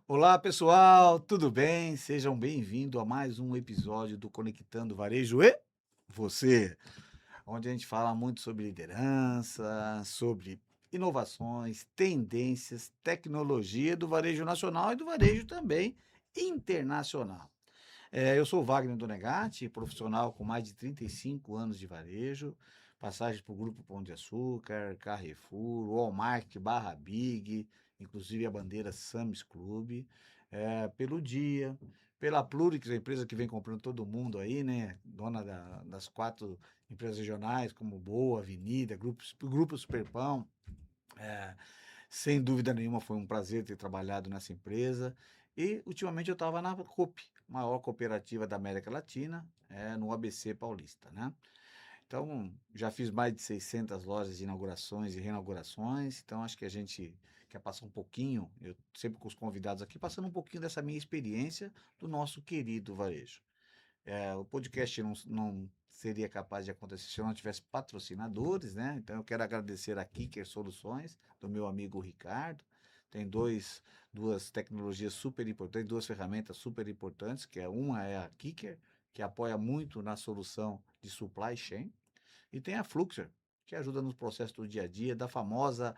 Olá, pessoal, tudo bem? Sejam bem-vindos a mais um episódio do Conectando Varejo e Você, onde a gente fala muito sobre liderança, sobre inovações, tendências, tecnologia do varejo nacional e do varejo também internacional. Eu sou o Wagner Donegatti, profissional com mais de 35 anos de varejo, passagem por Grupo Pão de Açúcar, Carrefour, Walmart, Barra Big, inclusive a bandeira Sam's Club, pelo Dia, pela Plurix, a empresa que vem comprando todo mundo aí, né? Dona das quatro empresas regionais, como Boa, Avenida, Grupo Superpão. É, Sem dúvida nenhuma, foi um prazer ter trabalhado nessa empresa. E ultimamente eu estava na COP, maior cooperativa da América Latina, no ABC Paulista, né? Então, já fiz mais de 600 lojas de inaugurações e reinaugurações. Então, acho que a gente quer passar um pouquinho, eu sempre com os convidados aqui, passando um pouquinho dessa minha experiência do nosso querido varejo. O podcast não seria capaz de acontecer se eu não tivesse patrocinadores, né? Então eu quero agradecer a Kicker Soluções, do meu amigo Ricardo. Tem duas tecnologias super importantes, duas ferramentas super importantes, uma é a Kicker, que apoia muito na solução de supply chain, e tem a Fluxer, que ajuda nos processos do dia a dia, da famosa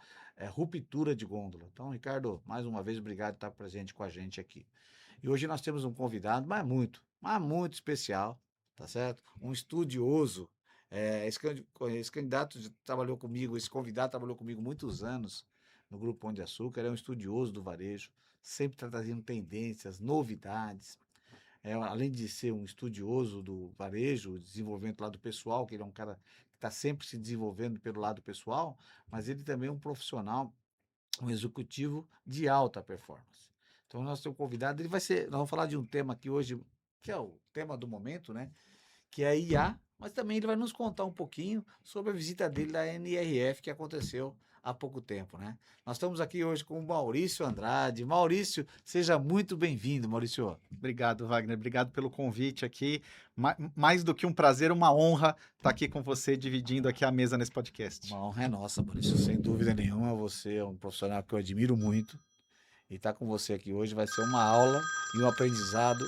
ruptura de gôndola. Então, Ricardo, mais uma vez, obrigado por estar presente com a gente aqui. E hoje nós temos um convidado, mas muito especial, tá certo? Um estudioso. Esse candidato trabalhou comigo, esse convidado trabalhou comigo muitos anos no Grupo Pão de Açúcar, é um estudioso do varejo, sempre tá trazendo tendências, novidades. Além de ser um estudioso do varejo, desenvolvimento do lado pessoal, que ele é um cara que está sempre se desenvolvendo pelo lado pessoal, mas ele também é um profissional, um executivo de alta performance. Então, nosso convidado, nós vamos falar de um tema aqui hoje, que é o tema do momento, né? Que é a IA, mas também ele vai nos contar um pouquinho sobre a visita dele da NRF que aconteceu há pouco tempo, né? Nós estamos aqui hoje com o Maurício Andrade. Maurício, seja muito bem-vindo, Maurício. Obrigado, Wagner. Obrigado pelo convite aqui. Mais do que um prazer, uma honra estar aqui com você, dividindo aqui a mesa nesse podcast. Uma honra é nossa, Maurício. Sem dúvida nenhuma, você é um profissional que eu admiro muito. E estar com você aqui hoje vai ser uma aula e um aprendizado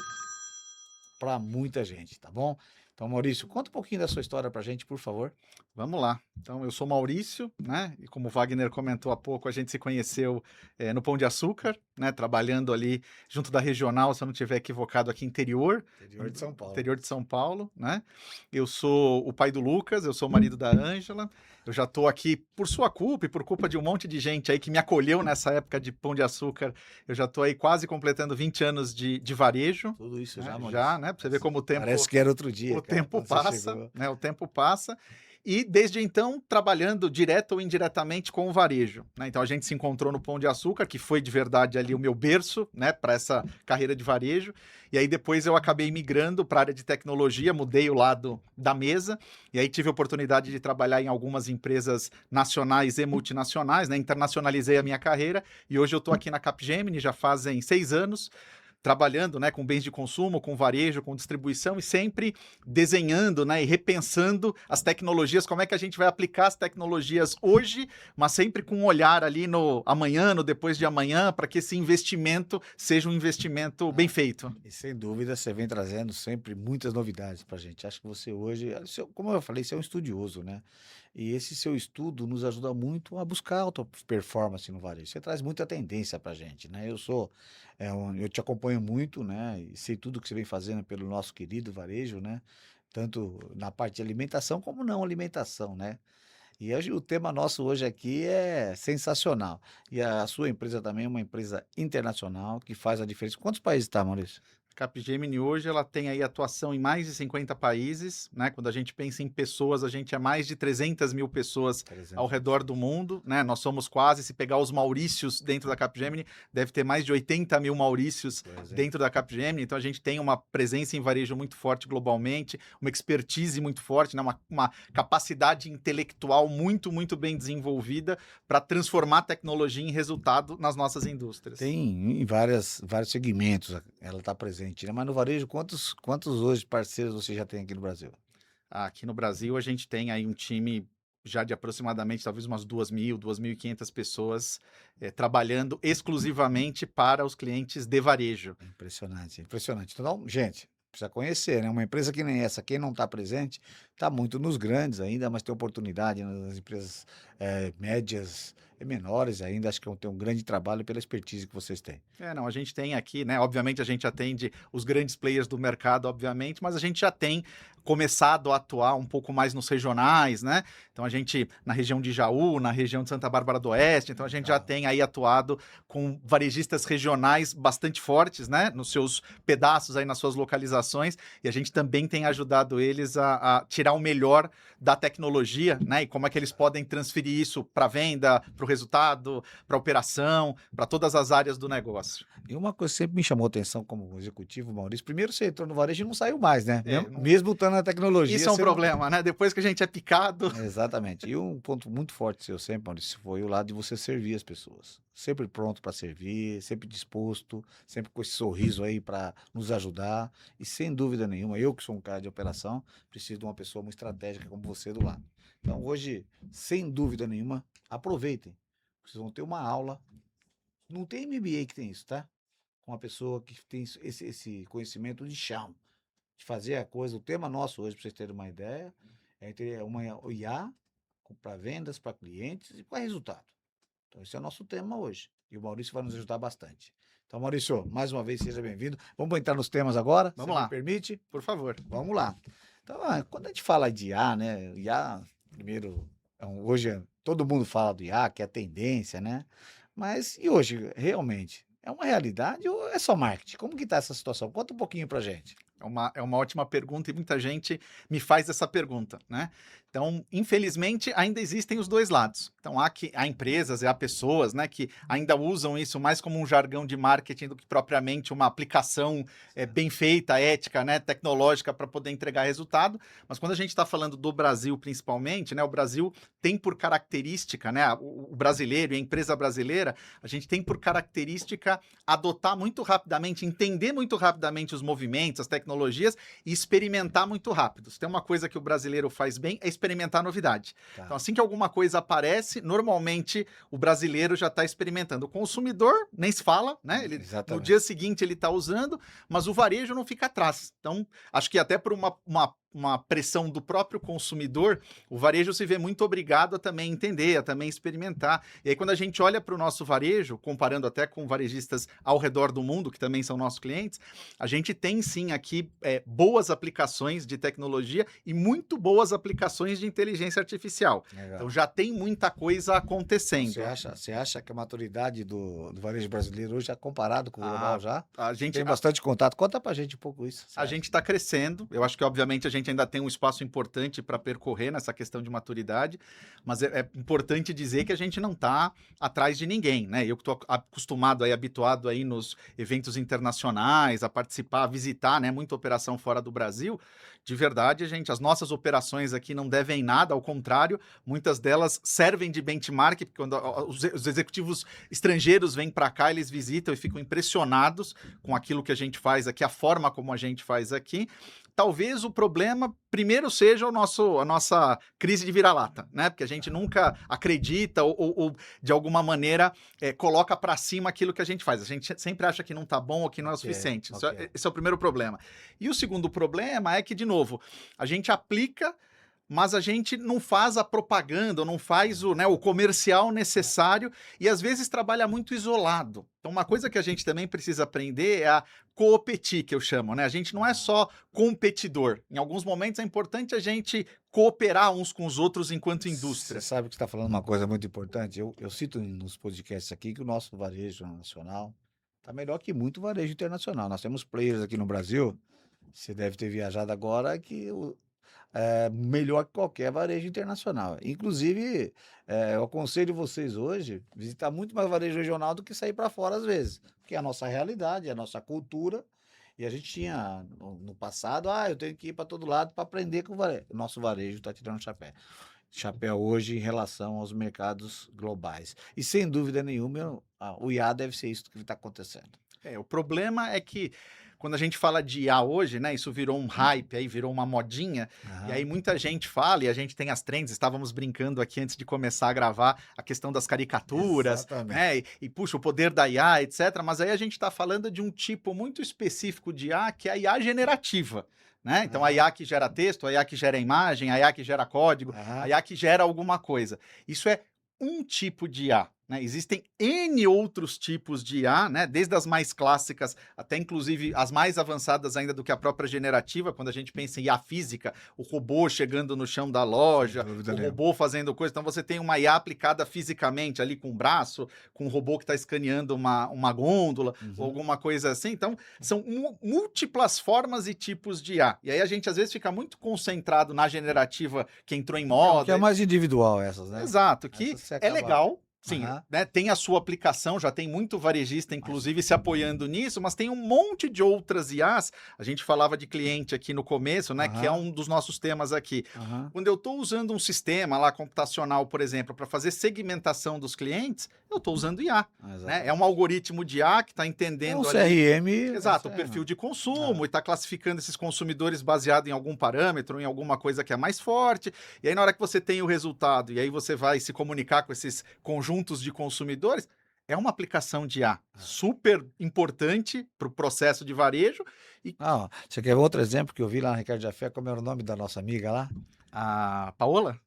para muita gente, tá bom? Então, Maurício, conta um pouquinho da sua história para a gente, por favor. Vamos lá. Então, eu sou Maurício, né? E como o Wagner comentou há pouco, a gente se conheceu no Pão de Açúcar, né? Trabalhando ali junto da regional, se eu não estiver equivocado, aqui Interior de São Paulo. interior de São Paulo, né? Eu sou o pai do Lucas, eu sou o marido da Ângela. Eu já estou aqui por sua culpa e por culpa de um monte de gente aí que me acolheu nessa época de Pão de Açúcar. Eu já estou aí quase completando 20 anos de varejo, Tudo isso né? já, Já, Maurício. né? Para você ver como o tempo Parece que era outro dia, o cara, tempo quando você passa, chegou. né? O tempo passa. E desde então, trabalhando direto ou indiretamente com o varejo, né? Então a gente se encontrou no Pão de Açúcar, que foi de verdade ali o meu berço, né, para essa carreira de varejo. E aí depois eu acabei migrando para a área de tecnologia, mudei o lado da mesa, e aí tive a oportunidade de trabalhar em algumas empresas nacionais e multinacionais, né? Internacionalizei a minha carreira e hoje eu estou aqui na Capgemini, já fazem 6 anos, trabalhando, né, com bens de consumo, com varejo, com distribuição e sempre desenhando, né, e repensando as tecnologias, como é que a gente vai aplicar as tecnologias hoje, mas sempre com um olhar ali no amanhã, no depois de amanhã, para que esse investimento seja um investimento bem Ah, feito. e sem dúvida você vem trazendo sempre muitas novidades para a gente. Acho que você hoje, como eu falei, você é um estudioso, né? E esse seu estudo nos ajuda muito a buscar alta performance no varejo. Você traz muita tendência para a gente, né? Eu te acompanho muito, né? E sei tudo que você vem fazendo pelo nosso querido varejo, né? Tanto na parte de alimentação como não alimentação, né? E hoje, o tema nosso hoje aqui é sensacional. E a sua empresa também é uma empresa internacional que faz a diferença. Quantos países está, Maurício? Capgemini hoje ela tem aí atuação em mais de 50 países, né? Quando a gente pensa em pessoas, a gente é mais de 300 mil pessoas ao 300 redor do pessoas. mundo, né? Nós somos quase, se pegar os Maurícios dentro da Capgemini, deve ter mais de 80 mil Maurícios Pois é. dentro da Capgemini, então a gente tem uma presença em varejo muito forte globalmente, uma expertise muito forte, né? Uma capacidade intelectual muito, muito bem desenvolvida para transformar a tecnologia em resultado nas nossas indústrias. Tem em vários segmentos ela está presente, né? Mas no varejo, quantos hoje parceiros você já tem aqui no Brasil? Aqui no Brasil, a gente tem aí um time já de aproximadamente talvez umas 2.000, 2.500 pessoas trabalhando exclusivamente para os clientes de varejo. Impressionante, impressionante. Então, gente, precisa conhecer, né? Uma empresa que nem essa, quem não está presente, está muito nos grandes ainda, mas tem oportunidade nas empresas médias e menores ainda. Acho que tem um grande trabalho pela expertise que vocês têm. Não, a gente tem aqui, né? Obviamente a gente atende os grandes players do mercado, obviamente, mas a gente já tem começado a atuar um pouco mais nos regionais, né? Então a gente, na região de Jaú, na região de Santa Bárbara do Oeste, então a gente já tem aí atuado com varejistas regionais bastante fortes, né? Nos seus pedaços aí, nas suas localizações, e a gente também tem ajudado eles a tirar o melhor da tecnologia, né? E como é que eles podem transferir isso para a venda, para o resultado, para a operação, para todas as áreas do negócio. E uma coisa que sempre me chamou a atenção como executivo, Maurício, primeiro você entrou no varejo e não saiu mais, né? Mesmo estando na tecnologia. Isso é um você problema, né? Depois que a gente é picado. Exatamente. E um ponto muito forte seu sempre, Maurício, foi o lado de você servir as pessoas. Sempre pronto para servir, sempre disposto, sempre com esse sorriso aí para nos ajudar. E sem dúvida nenhuma, eu que sou um cara de operação, preciso de uma pessoa muito estratégica como você do lado. Então hoje, sem dúvida nenhuma, aproveitem. Vocês vão ter uma aula. Não tem MBA que tem isso, tá? Com uma pessoa que tem esse conhecimento de chão, de fazer a coisa. O tema nosso hoje, para vocês terem uma ideia, é ter uma IA para vendas, para clientes e para resultado. Então, esse é o nosso tema hoje. E o Maurício vai nos ajudar bastante. Então, Maurício, mais uma vez, seja bem-vindo. Vamos entrar nos temas agora? Vamos lá. Me permite? Por favor. Vamos lá. Então, quando a gente fala de IA, né? IA, primeiro, hoje todo mundo fala do IA, que é a tendência, né? Mas e hoje, realmente, é uma realidade ou é só marketing? Como que está essa situação? Conta um pouquinho pra gente. É uma ótima pergunta e muita gente me faz essa pergunta, né? Então, infelizmente, ainda existem os dois lados. Então, há empresas e há pessoas, né, que ainda usam isso mais como um jargão de marketing do que propriamente uma aplicação bem feita, ética, né, tecnológica para poder entregar resultado. Mas quando a gente está falando do Brasil, principalmente, né, o Brasil tem por característica, né, o brasileiro e a empresa brasileira, a gente tem por característica adotar muito rapidamente, entender muito rapidamente os movimentos, as tecnologias e experimentar muito rápido. Se tem uma coisa que o brasileiro faz bem, é experimentar novidade. Tá. Então, assim que alguma coisa aparece, normalmente o brasileiro já está experimentando. O consumidor nem se fala, né? No dia seguinte ele está usando, mas o varejo não fica atrás. Então, acho que até por uma pressão do próprio consumidor, o varejo se vê muito obrigado a também entender, a também experimentar. E aí, quando a gente olha para o nosso varejo, comparando até com varejistas ao redor do mundo, que também são nossos clientes, a gente tem sim aqui boas aplicações de tecnologia e muito boas aplicações de inteligência artificial. Legal. Então já tem muita coisa acontecendo. Você acha que a maturidade do varejo brasileiro hoje é comparado com o global já? A gente tem bastante contato. Conta pra gente um pouco isso. A gente está crescendo. Eu acho que, obviamente, a gente ainda tem um espaço importante para percorrer nessa questão de maturidade, mas é importante dizer que a gente não está atrás de ninguém, né? Eu que estou acostumado, habituado aí nos eventos internacionais, a participar, a visitar, né, muita operação fora do Brasil. De verdade, as nossas operações aqui não devem nada, ao contrário, muitas delas servem de benchmark, porque quando os executivos estrangeiros vêm para cá, eles visitam e ficam impressionados com aquilo que a gente faz aqui, a forma como a gente faz aqui. Talvez o problema primeiro seja a nossa crise de vira-lata, né? Porque a gente nunca acredita ou de alguma maneira coloca para cima aquilo que a gente faz. A gente sempre acha que não está bom ou que não é o suficiente. Esse é o primeiro problema. E o segundo problema é que, de novo, a gente aplica, mas a gente não faz a propaganda, não faz o comercial necessário e às vezes trabalha muito isolado. Então, uma coisa que a gente também precisa aprender é a competir, que eu chamo, né? A gente não é só competidor. Em alguns momentos é importante a gente cooperar uns com os outros enquanto indústria. Você sabe que você está falando uma coisa muito importante. Eu cito nos podcasts aqui que o nosso varejo nacional está melhor que muito varejo internacional. Nós temos players aqui no Brasil, você deve ter viajado agora, que melhor que qualquer varejo internacional. Inclusive, eu aconselho vocês hoje visitar muito mais varejo regional do que sair para fora às vezes, porque é a nossa realidade, é a nossa cultura. E a gente tinha no passado, eu tenho que ir para todo lado para aprender com o varejo. O nosso varejo está tirando chapéu hoje em relação aos mercados globais. E sem dúvida nenhuma, o IA deve ser isso que está acontecendo. O problema é que quando a gente fala de IA hoje, né, isso virou um hype, aí virou uma modinha, e aí muita gente fala, e a gente tem as trends, estávamos brincando aqui antes de começar a gravar, a questão das caricaturas, Exatamente. né, puxa, o poder da IA, etc. Mas aí a gente está falando de um tipo muito específico de IA, que é a IA generativa. Né? Então, a IA que gera texto, a IA que gera imagem, a IA que gera código, a IA que gera alguma coisa. Isso é um tipo de IA. Né? Existem N outros tipos de IA, né? Desde as mais clássicas até, inclusive, as mais avançadas ainda do que a própria generativa, quando a gente pensa em IA física, o robô chegando no chão da loja, o robô fazendo coisa. Então, você tem uma IA aplicada fisicamente ali com o braço, com um robô que está escaneando uma gôndola, ou alguma coisa assim. Então, são múltiplas formas e tipos de IA. E aí a gente, às vezes, fica muito concentrado na generativa que entrou em moda. Que é mais individual essas, né? Exato, que é legal. Sim, né, tem a sua aplicação, já tem muito varejista, inclusive, se apoiando nisso, mas tem um monte de outras IAs. A gente falava de cliente aqui no começo, né, que é um dos nossos temas aqui. Quando eu estou usando um sistema lá computacional, por exemplo, para fazer segmentação dos clientes, eu estou usando IA. Né? É um algoritmo de IA que está entendendo... É um CRM. Exato, o perfil de consumo, e está classificando esses consumidores baseado em algum parâmetro, em alguma coisa que é mais forte. E aí, na hora que você tem o resultado, e aí você vai se comunicar com esses conjuntos de consumidores, é uma aplicação de IA super importante para o processo de varejo. Você quer ver outro exemplo que eu vi lá na Ricardo Jafé? Como era o nome da nossa amiga lá? A Paola?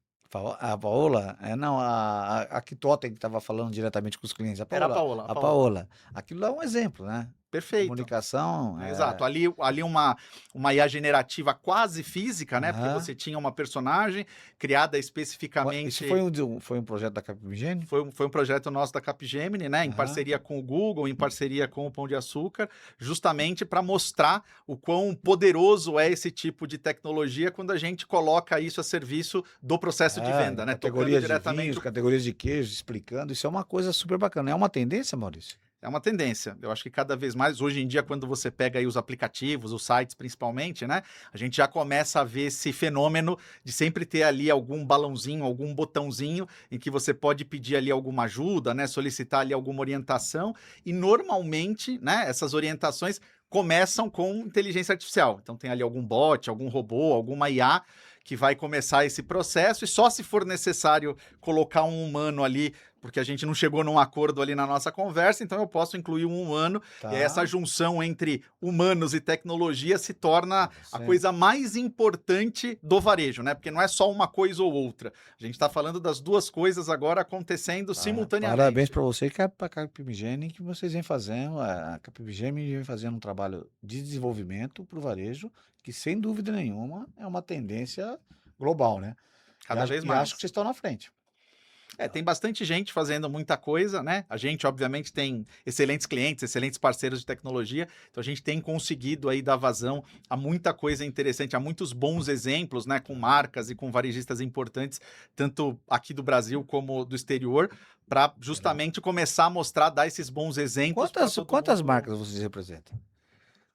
A Paola? Não, a Kitoten que estava falando diretamente com os clientes. Era a Paola. A Paola. Aquilo é um exemplo, né? Perfeito. Comunicação. Exato. Ali uma IA generativa quase física, né? Porque você tinha uma personagem criada especificamente... Isso foi um projeto da Capgemini? Foi um projeto nosso da Capgemini, né? Em parceria com o Google, em parceria com o Pão de Açúcar, justamente para mostrar o quão poderoso é esse tipo de tecnologia quando a gente coloca isso a serviço do processo de venda, né? Categorias de vinhos, categorias de queijo, explicando. Isso é uma coisa super bacana. É uma tendência, Maurício? É uma tendência. Eu acho que cada vez mais, hoje em dia, quando você pega aí os aplicativos, os sites principalmente, né? A gente já começa a ver esse fenômeno de sempre ter ali algum balãozinho, algum botãozinho em que você pode pedir ali alguma ajuda, né? Solicitar ali alguma orientação. E normalmente, né? Essas orientações começam com inteligência artificial. Então tem ali algum bot, algum robô, alguma IA que vai começar esse processo, e só se for necessário colocar um humano ali, porque a gente não chegou num acordo ali na nossa conversa, então eu posso incluir um humano, e aí essa junção entre humanos e tecnologia se torna a coisa mais importante do varejo, né? Porque não é só uma coisa ou outra. A gente está falando das duas coisas agora acontecendo simultaneamente. Parabéns para você e para a Capgemini, que vocês vêm fazendo. A Capgemini vem fazendo um trabalho de desenvolvimento para o varejo, que sem dúvida nenhuma é uma tendência global, né? Cada vez mais. Acho que vocês estão na frente. Tem bastante gente fazendo muita coisa, né? A gente, obviamente, tem excelentes clientes, excelentes parceiros de tecnologia, então a gente tem conseguido aí dar vazão a muita coisa interessante, a muitos bons exemplos, né? Com marcas e com varejistas importantes, tanto aqui do Brasil como do exterior, para justamente começar a mostrar, dar esses bons exemplos. Quantas marcas vocês representam?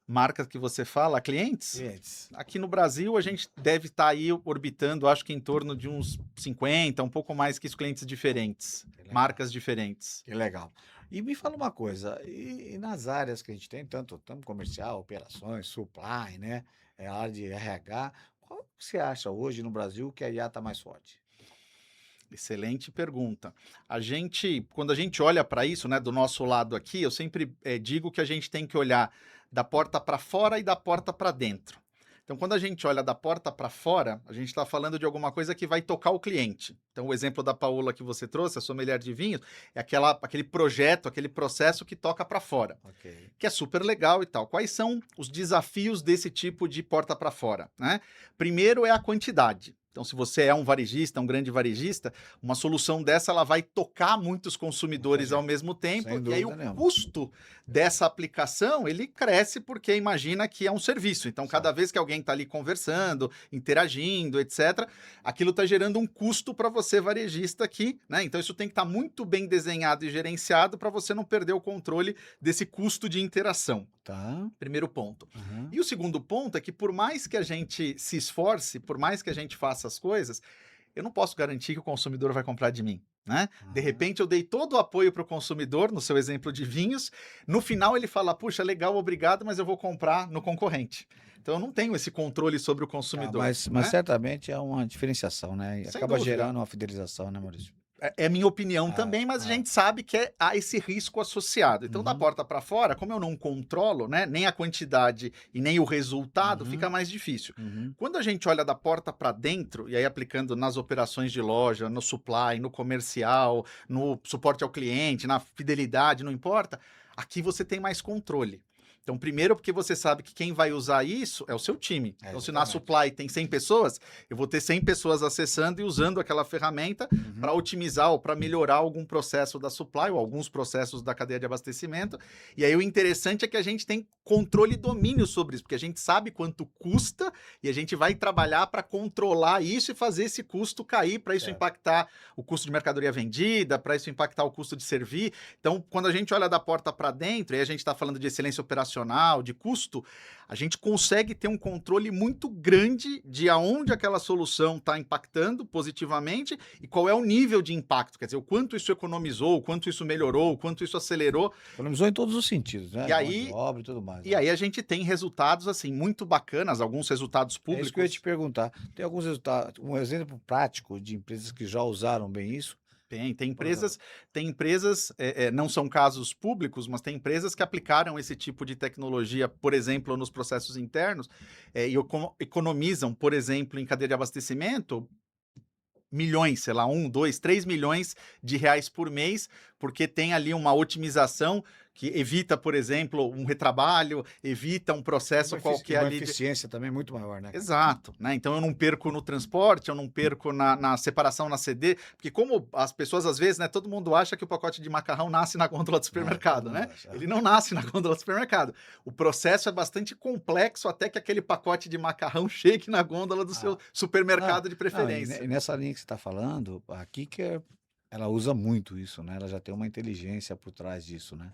Marcas que você fala, clientes? Aqui no Brasil, a gente deve estar aí orbitando, acho que em torno de uns 50, um pouco mais que isso, clientes diferentes, marcas diferentes. Que legal. E me fala uma coisa, e nas áreas que a gente tem, tanto comercial, operações, supply, né, a área de RH, qual que você acha hoje no Brasil que a IA está mais forte? Excelente pergunta. Quando a gente olha para isso, né, do nosso lado aqui, eu sempre digo que a gente tem que olhar da porta para fora e da porta para dentro. Então, quando a gente olha da porta para fora, a gente está falando de alguma coisa que vai tocar o cliente. Então, o exemplo da Paola que você trouxe, a sommelier de vinhos, é aquele projeto, aquele processo que toca para fora, que é super legal e tal. Quais são os desafios desse tipo de porta para fora, né? Primeiro é a quantidade. Então, se você é um varejista, um grande varejista, uma solução dessa ela vai tocar muitos consumidores ao mesmo tempo, e aí o custo dessa aplicação ele cresce porque imagina que é um serviço. Então, cada vez que alguém está ali conversando, interagindo, etc., aquilo está gerando um custo para você, varejista, aqui, né? Então, isso tem que estar muito bem desenhado e gerenciado para você não perder o controle desse custo de interação. Primeiro ponto. E o segundo ponto é que, por mais que a gente se esforce, por mais que a gente faça as coisas, eu não posso garantir que o consumidor vai comprar de mim, né? De Aham. repente eu dei todo o apoio para o consumidor, no seu exemplo de vinhos, no final ele fala, puxa, legal, obrigado, mas eu vou comprar no concorrente. Então eu não tenho esse controle sobre o Tá, consumidor, mas né? certamente é uma diferenciação, né? E Sem acaba dúvida. gerando uma fidelização, né, Maurício? É minha opinião Ah, também, mas a ah. gente sabe que há esse risco associado. Então, da Uhum, porta para fora, como eu não controlo, né, nem a quantidade e nem o resultado, uhum, fica mais difícil. uhum. Quando a gente olha da porta para dentro, e aí aplicando nas operações de loja, no supply, no comercial, no suporte ao cliente, na fidelidade, não importa, aqui você tem mais controle. Então, primeiro, porque você sabe que quem vai usar isso é o seu time. É, Então, se na exatamente. supply tem 100 pessoas, eu vou ter 100 pessoas acessando e usando aquela ferramenta para Uhum. otimizar ou para melhorar algum processo da supply ou alguns processos da cadeia de abastecimento. E aí o interessante é que a gente tem controle e domínio sobre isso, porque a gente sabe quanto custa e a gente vai trabalhar para controlar isso e fazer esse custo cair, para isso Certo. impactar o custo de mercadoria vendida, para isso impactar o custo de servir. Então, quando a gente olha da porta para dentro, e a gente está falando de excelência operacional, de custo, a gente consegue ter um controle muito grande de aonde aquela solução está impactando positivamente e qual é o nível de impacto, quer dizer, o quanto isso economizou, o quanto isso melhorou, o quanto isso acelerou. Economizou em todos os sentidos, né? E Mão de aí, obra e tudo mais, e né? aí a gente tem resultados assim muito bacanas, alguns resultados É isso que eu ia te públicos. perguntar. Tem alguns resultados, um exemplo prático de empresas que já usaram bem isso? Tem Por exemplo. empresas, não são casos públicos, mas tem empresas que aplicaram esse tipo de tecnologia, por exemplo, nos processos internos, e economizam, por exemplo, em cadeia de abastecimento, milhões, sei lá, 1, 2, 3 milhões de reais por mês, porque tem ali uma otimização que evita, por exemplo, um retrabalho, evita um processo qualquer Uma ali. eficiência também muito maior, né, cara? Exato, né? Então eu não perco no transporte, eu não perco na separação na CD, porque como as pessoas às vezes, né, todo mundo acha que o pacote de macarrão nasce na gôndola do É, todo supermercado, mundo né? acha. Ele não nasce na gôndola do supermercado. O processo é bastante complexo até que aquele pacote de macarrão chegue na gôndola do seu Ah, não, supermercado de não, preferência. e nessa linha que você está falando, a Kicker, ela usa muito isso, né? Ela já tem uma inteligência por trás disso, né?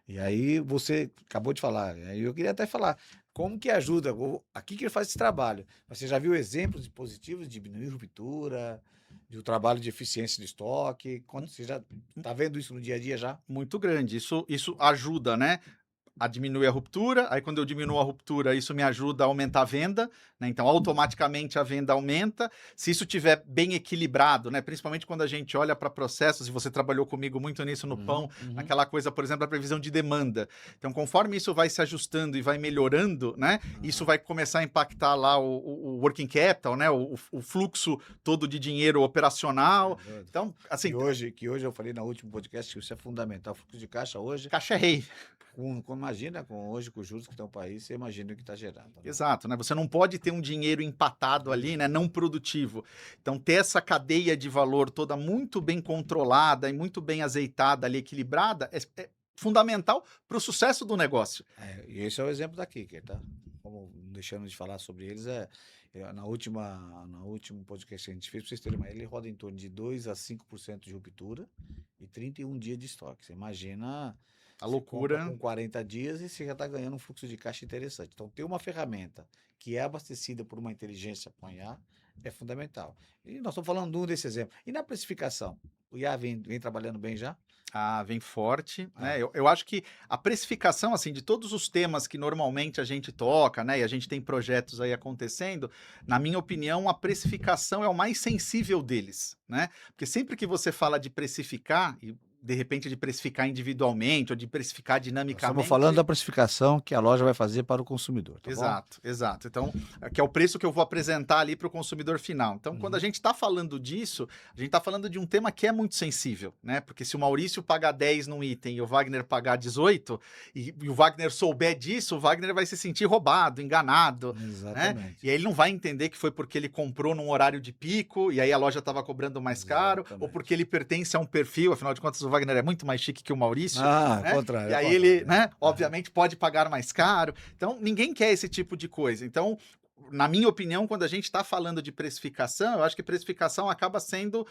E aí você acabou de falar, aí eu queria até falar, como que ajuda? A Kicker faz esse trabalho. Você já viu exemplos positivos de diminuir ruptura, de um trabalho de eficiência de estoque? Quando você já está vendo isso no dia a dia já? Muito grande. Isso ajuda, né? A diminuir a ruptura, aí quando eu diminuo a ruptura, isso me ajuda a aumentar a venda, né? Então, automaticamente a venda aumenta. Se isso estiver bem equilibrado, né? Principalmente quando a gente olha para processos, e você trabalhou comigo muito nisso no pão, Uhum, uhum, naquela coisa, por exemplo, da previsão de demanda. Então, conforme isso vai se ajustando e vai melhorando, né? Isso uhum. vai começar a impactar lá o working capital, né? O fluxo todo de dinheiro Sem operacional. dúvida. Então, assim, Que hoje eu falei no último podcast que isso é fundamental. O fluxo de caixa hoje, caixa é rei. imagina, hoje com os juros que estão no país, você imagina o que está gerando, né? Exato, né? Você não pode ter um dinheiro empatado ali, né? Não produtivo. Então, ter essa cadeia de valor toda muito bem controlada e muito bem azeitada ali, equilibrada, é fundamental para o sucesso do negócio. E esse é o exemplo da Kicker, tá? Como deixando de falar sobre eles, no último podcast que a gente fez, para vocês terem uma ideia, ele roda em torno de 2 a 5% de ruptura e 31 dias de estoque. Você imagina, A você compra loucura. com 40 dias e você já está ganhando um fluxo de caixa interessante. Então, ter uma ferramenta que é abastecida por uma inteligência com IA é fundamental. E nós estamos falando de um desse exemplo. E na precificação? O IA vem trabalhando bem já? Ah, vem forte, né? Ah, Eu acho que a precificação, assim, de todos os temas que normalmente a gente toca, né? E a gente tem projetos aí acontecendo, na minha opinião, a precificação é o mais sensível deles, né? Porque sempre que você fala de precificar, e de repente de precificar individualmente ou de precificar nós estamos falando dinamicamente. da precificação que a loja vai fazer para o consumidor, tá bom? Exato, exato. Então, que é o preço que eu vou apresentar ali para o consumidor final. Então, quando a Uhum. gente está falando disso, a gente está falando de um tema que é muito sensível, né? Porque se o Maurício pagar 10 num item e o Wagner pagar 18, e o Wagner souber disso, o Wagner vai se sentir roubado, enganado, né? Exatamente. E aí ele não vai entender que foi porque ele comprou num horário de pico e aí a loja estava cobrando mais caro, ou Exatamente. porque ele pertence a um perfil, afinal de contas o Wagner é muito mais chique que o Maurício, Ah, né? contrário, E é aí contrário. ele, né, obviamente pode pagar mais caro. Então, ninguém quer esse tipo de coisa. Então, na minha opinião, quando a gente está falando de precificação, eu acho que precificação acaba sendo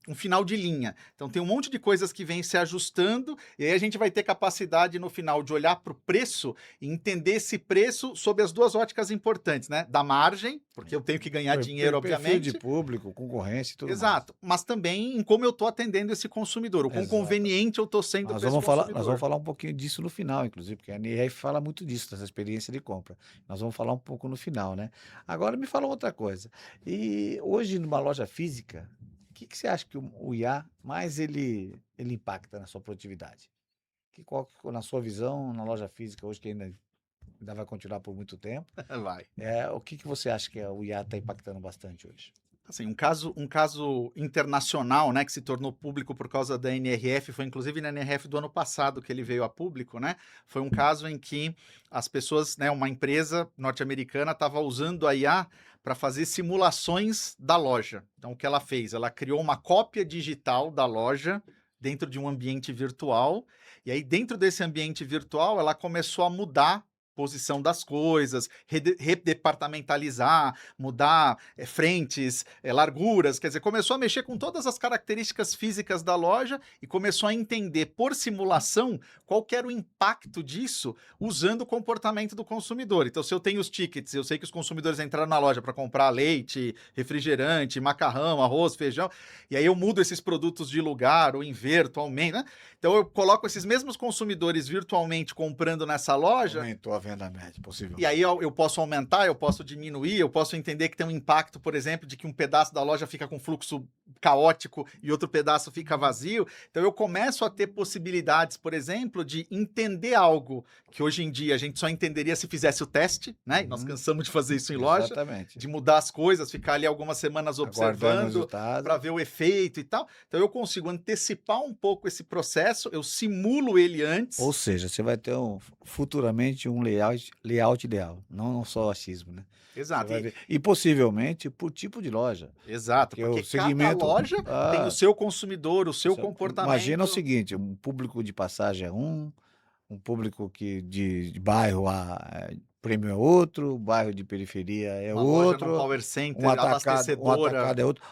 um final de linha. Então, tem um monte de coisas que vêm se ajustando, e aí a gente vai ter capacidade no final de olhar para o preço e entender esse preço sob as duas óticas importantes, né? Da margem, porque eu tenho que ganhar dinheiro, Perfil obviamente. de público, concorrência e tudo mais. Exato, mas também em como eu estou atendendo esse consumidor, o quão Exato. conveniente eu estou sendo para esse Nós consumidor. vamos falar um pouquinho disso no final, inclusive, porque a NRF fala muito disso, dessa experiência de compra. Nós vamos falar um pouco no final, né? Agora me fala outra coisa. E hoje, numa loja física, o que você acha que o IA mais ele impacta na sua produtividade? Na sua visão, na loja física, hoje que ainda vai continuar por muito tempo, Vai. o que você acha que o IA está impactando bastante hoje? Assim, um caso internacional, né, que se tornou público por causa da NRF, foi inclusive na NRF do ano passado que ele veio a público, né? Foi um caso em que as pessoas, né, uma empresa norte-americana estava usando a IA para fazer simulações da loja. Então, o que ela fez? Ela criou uma cópia digital da loja dentro de um ambiente virtual, e aí dentro desse ambiente virtual ela começou a mudar posição das coisas, redepartamentalizar, mudar frentes, larguras, quer dizer, começou a mexer com todas as características físicas da loja e começou a entender por simulação qual que era o impacto disso usando o comportamento do consumidor. Então, se eu tenho os tickets, eu sei que os consumidores entraram na loja para comprar leite, refrigerante, macarrão, arroz, feijão, e aí eu mudo esses produtos de lugar, ou inverto, aumento, né? Então, eu coloco esses mesmos consumidores virtualmente comprando nessa loja. Aumentou a venda média, possível. E aí eu posso aumentar, eu posso diminuir, eu posso entender que tem um impacto, por exemplo, de que um pedaço da loja fica com fluxo caótico e outro pedaço fica vazio. Então eu começo a ter possibilidades, por exemplo, de entender algo que hoje em dia a gente só entenderia se fizesse o teste, né? E nós cansamos de fazer isso em loja. Exatamente. De mudar as coisas, ficar ali algumas semanas observando para ver o efeito e tal. Então eu consigo antecipar um pouco esse processo, eu simulo ele antes. Ou seja, você vai ter futuramente um layout ideal, não só achismo, né? Exato. E possivelmente por tipo de loja. Exato, porque o segmento, cada loja tem o seu consumidor, o seu comportamento. Imagina o seguinte, um público de passagem é um público de bairro prêmio é outro, bairro de periferia é outro, loja Power Center, um atacado é outro.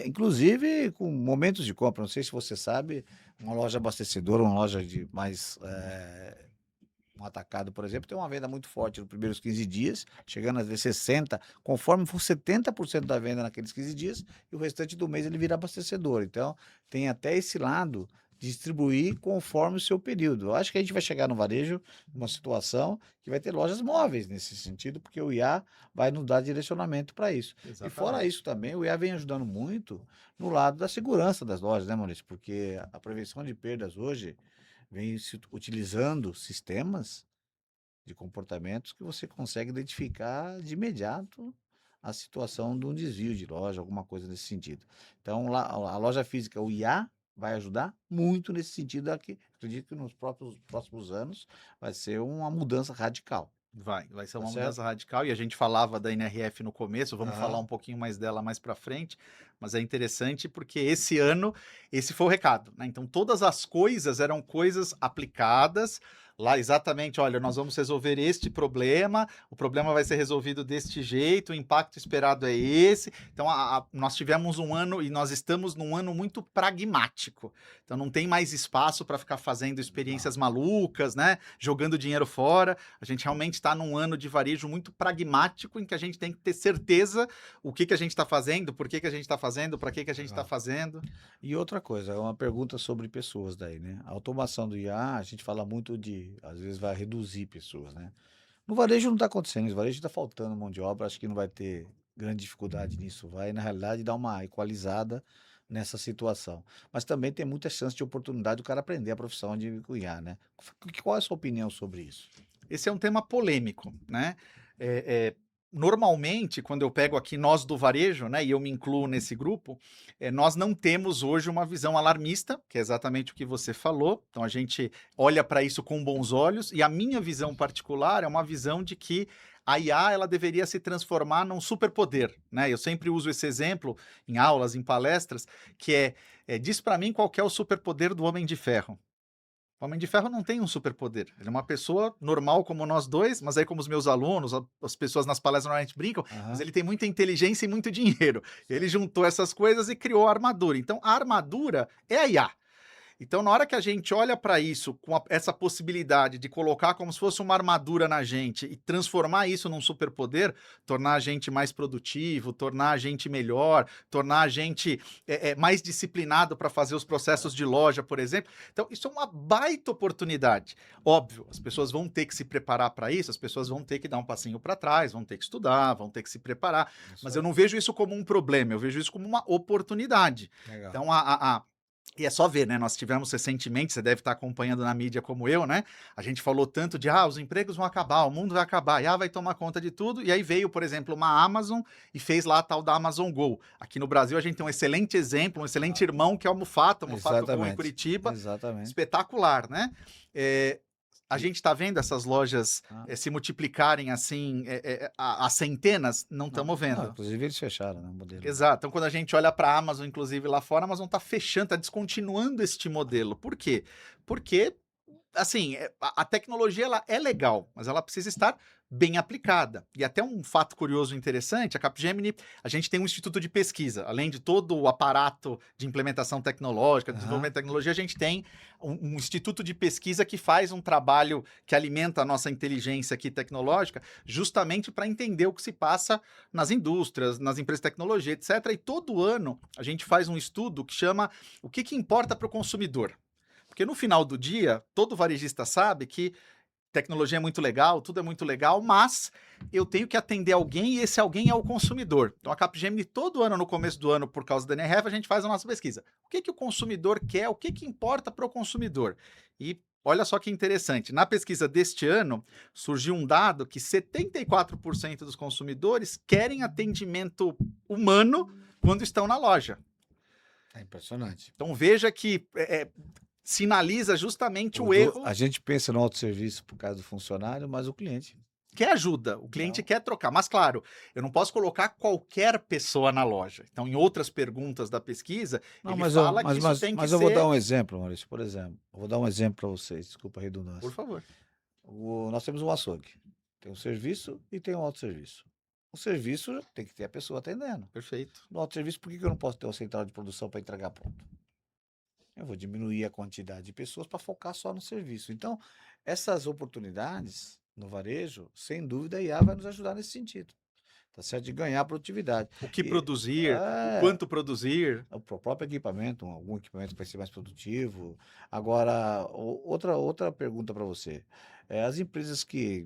Inclusive com momentos de compra, não sei se você sabe, uma loja abastecedora, uma loja de mais... um atacado, por exemplo, tem uma venda muito forte nos primeiros 15 dias, chegando às vezes 60%, conforme for 70% da venda naqueles 15 dias, e o restante do mês ele vira abastecedor. Então, tem até esse lado de distribuir conforme o seu período. Eu acho que a gente vai chegar no varejo numa situação que vai ter lojas móveis nesse sentido, porque o IA vai nos dar direcionamento para isso. Exatamente. E fora isso também, o IA vem ajudando muito no lado da segurança das lojas, né, Maurício? Porque a prevenção de perdas hoje vem se utilizando sistemas de comportamentos que você consegue identificar de imediato a situação de um desvio de loja, alguma coisa nesse sentido. Então, a loja física, o IA, vai ajudar muito nesse sentido aqui. Acredito que nos próximos anos vai ser uma mudança radical. Vai ser uma Tá mudança certo? radical, e a gente falava da NRF no começo, vamos Aham. falar um pouquinho mais dela mais para frente, mas é interessante porque esse ano, esse foi o recado, né? Então todas as coisas eram coisas aplicadas lá exatamente, olha, nós vamos resolver este problema, o problema vai ser resolvido deste jeito, o impacto esperado é esse. Então nós tivemos um ano e nós estamos num ano muito pragmático. Então não tem mais espaço para ficar fazendo experiências malucas, né? Jogando dinheiro fora. A gente realmente está num ano de varejo muito pragmático, em que a gente tem que ter certeza o que a gente está fazendo, por que a gente está fazendo, para que a gente está fazendo. E outra coisa, é uma pergunta sobre pessoas daí, né? A automação do IA, a gente fala muito às vezes vai reduzir pessoas, né? No varejo não está acontecendo, no varejo está faltando mão de obra, acho que não vai ter grande dificuldade nisso, vai, na realidade, dar uma equalizada nessa situação. Mas também tem muita chance de oportunidade do cara aprender a profissão de IA, né? Qual é a sua opinião sobre isso? Esse é um tema polêmico, né? Normalmente, quando eu pego aqui nós do varejo, né, e eu me incluo nesse grupo, nós não temos hoje uma visão alarmista, que é exatamente o que você falou. Então a gente olha para isso com bons olhos, e a minha visão particular é uma visão de que a IA ela deveria se transformar num superpoder, né? Eu sempre uso esse exemplo em aulas, em palestras, que diz para mim qual que é o superpoder do Homem de Ferro. O Homem de Ferro não tem um superpoder. Ele é uma pessoa normal como nós dois, mas aí como os meus alunos, as pessoas nas palestras normalmente brincam, mas Aham. ele tem muita inteligência e muito dinheiro. Ele juntou essas coisas e criou a armadura. Então a armadura é a IA. Então, na hora que a gente olha para isso, com essa possibilidade de colocar como se fosse uma armadura na gente e transformar isso num superpoder, tornar a gente mais produtivo, tornar a gente melhor, tornar a gente mais disciplinado para fazer os processos de loja, por exemplo. Então, isso é uma baita oportunidade. Óbvio, as pessoas vão ter que se preparar para isso, as pessoas vão ter que dar um passinho para trás, vão ter que estudar, vão ter que se preparar, mas eu não vejo isso como um problema, eu vejo isso como uma oportunidade. Legal. Então, e é só ver, né? Nós tivemos recentemente, você deve estar acompanhando na mídia como eu, né? A gente falou tanto de, os empregos vão acabar, o mundo vai acabar, IA vai tomar conta de tudo. E aí veio, por exemplo, uma Amazon e fez lá a tal da Amazon Go. Aqui no Brasil a gente tem um excelente exemplo, um excelente irmão que é o Mufato Go em Exatamente. Curitiba. Exatamente. Espetacular, né? A gente está vendo essas lojas se multiplicarem assim a centenas, não estamos vendo. Inclusive eles fecharam, né, o modelo. Exato. Então, quando a gente olha para a Amazon, inclusive lá fora, a Amazon está fechando, está descontinuando este modelo. Por quê? Porque, assim, a tecnologia ela é legal, mas ela precisa estar bem aplicada. E até um fato curioso e interessante, a Capgemini, a gente tem um instituto de pesquisa. Além de todo o aparato de implementação tecnológica, de desenvolvimento de tecnologia, a gente tem um instituto de pesquisa que faz um trabalho que alimenta a nossa inteligência aqui tecnológica, justamente para entender o que se passa nas indústrias, nas empresas de tecnologia, etc. E todo ano a gente faz um estudo que chama o que importa para o consumidor. Porque no final do dia, todo varejista sabe que tecnologia é muito legal, tudo é muito legal, mas eu tenho que atender alguém e esse alguém é o consumidor. Então a Capgemini, todo ano, no começo do ano, por causa da NRF, a gente faz a nossa pesquisa. O que o consumidor quer, o que importa para o consumidor? E olha só que interessante, na pesquisa deste ano, surgiu um dado que 74% dos consumidores querem atendimento humano quando estão na loja. É impressionante. Então veja que sinaliza justamente o erro. A gente pensa no autosserviço por causa do funcionário, mas o cliente quer ajuda, o cliente quer trocar. Mas, claro, eu não posso colocar qualquer pessoa na loja. Então, em outras perguntas da pesquisa, ele fala que isso tem que ser... Mas eu vou dar um exemplo, Maurício, por exemplo. Eu vou dar um exemplo para vocês, desculpa a redundância. Por favor. Nós temos um açougue. Tem um serviço e tem um autosserviço. O serviço tem que ter a pessoa atendendo. Perfeito. No autosserviço, por que eu não posso ter uma central de produção para entregar pronto? Eu vou diminuir a quantidade de pessoas para focar só no serviço. Então, essas oportunidades no varejo, sem dúvida, a IA vai nos ajudar nesse sentido. Tá certo? De ganhar produtividade. O que produzir, o quanto produzir. O próprio equipamento, algum equipamento que vai ser mais produtivo. Agora, outra pergunta para você. As empresas que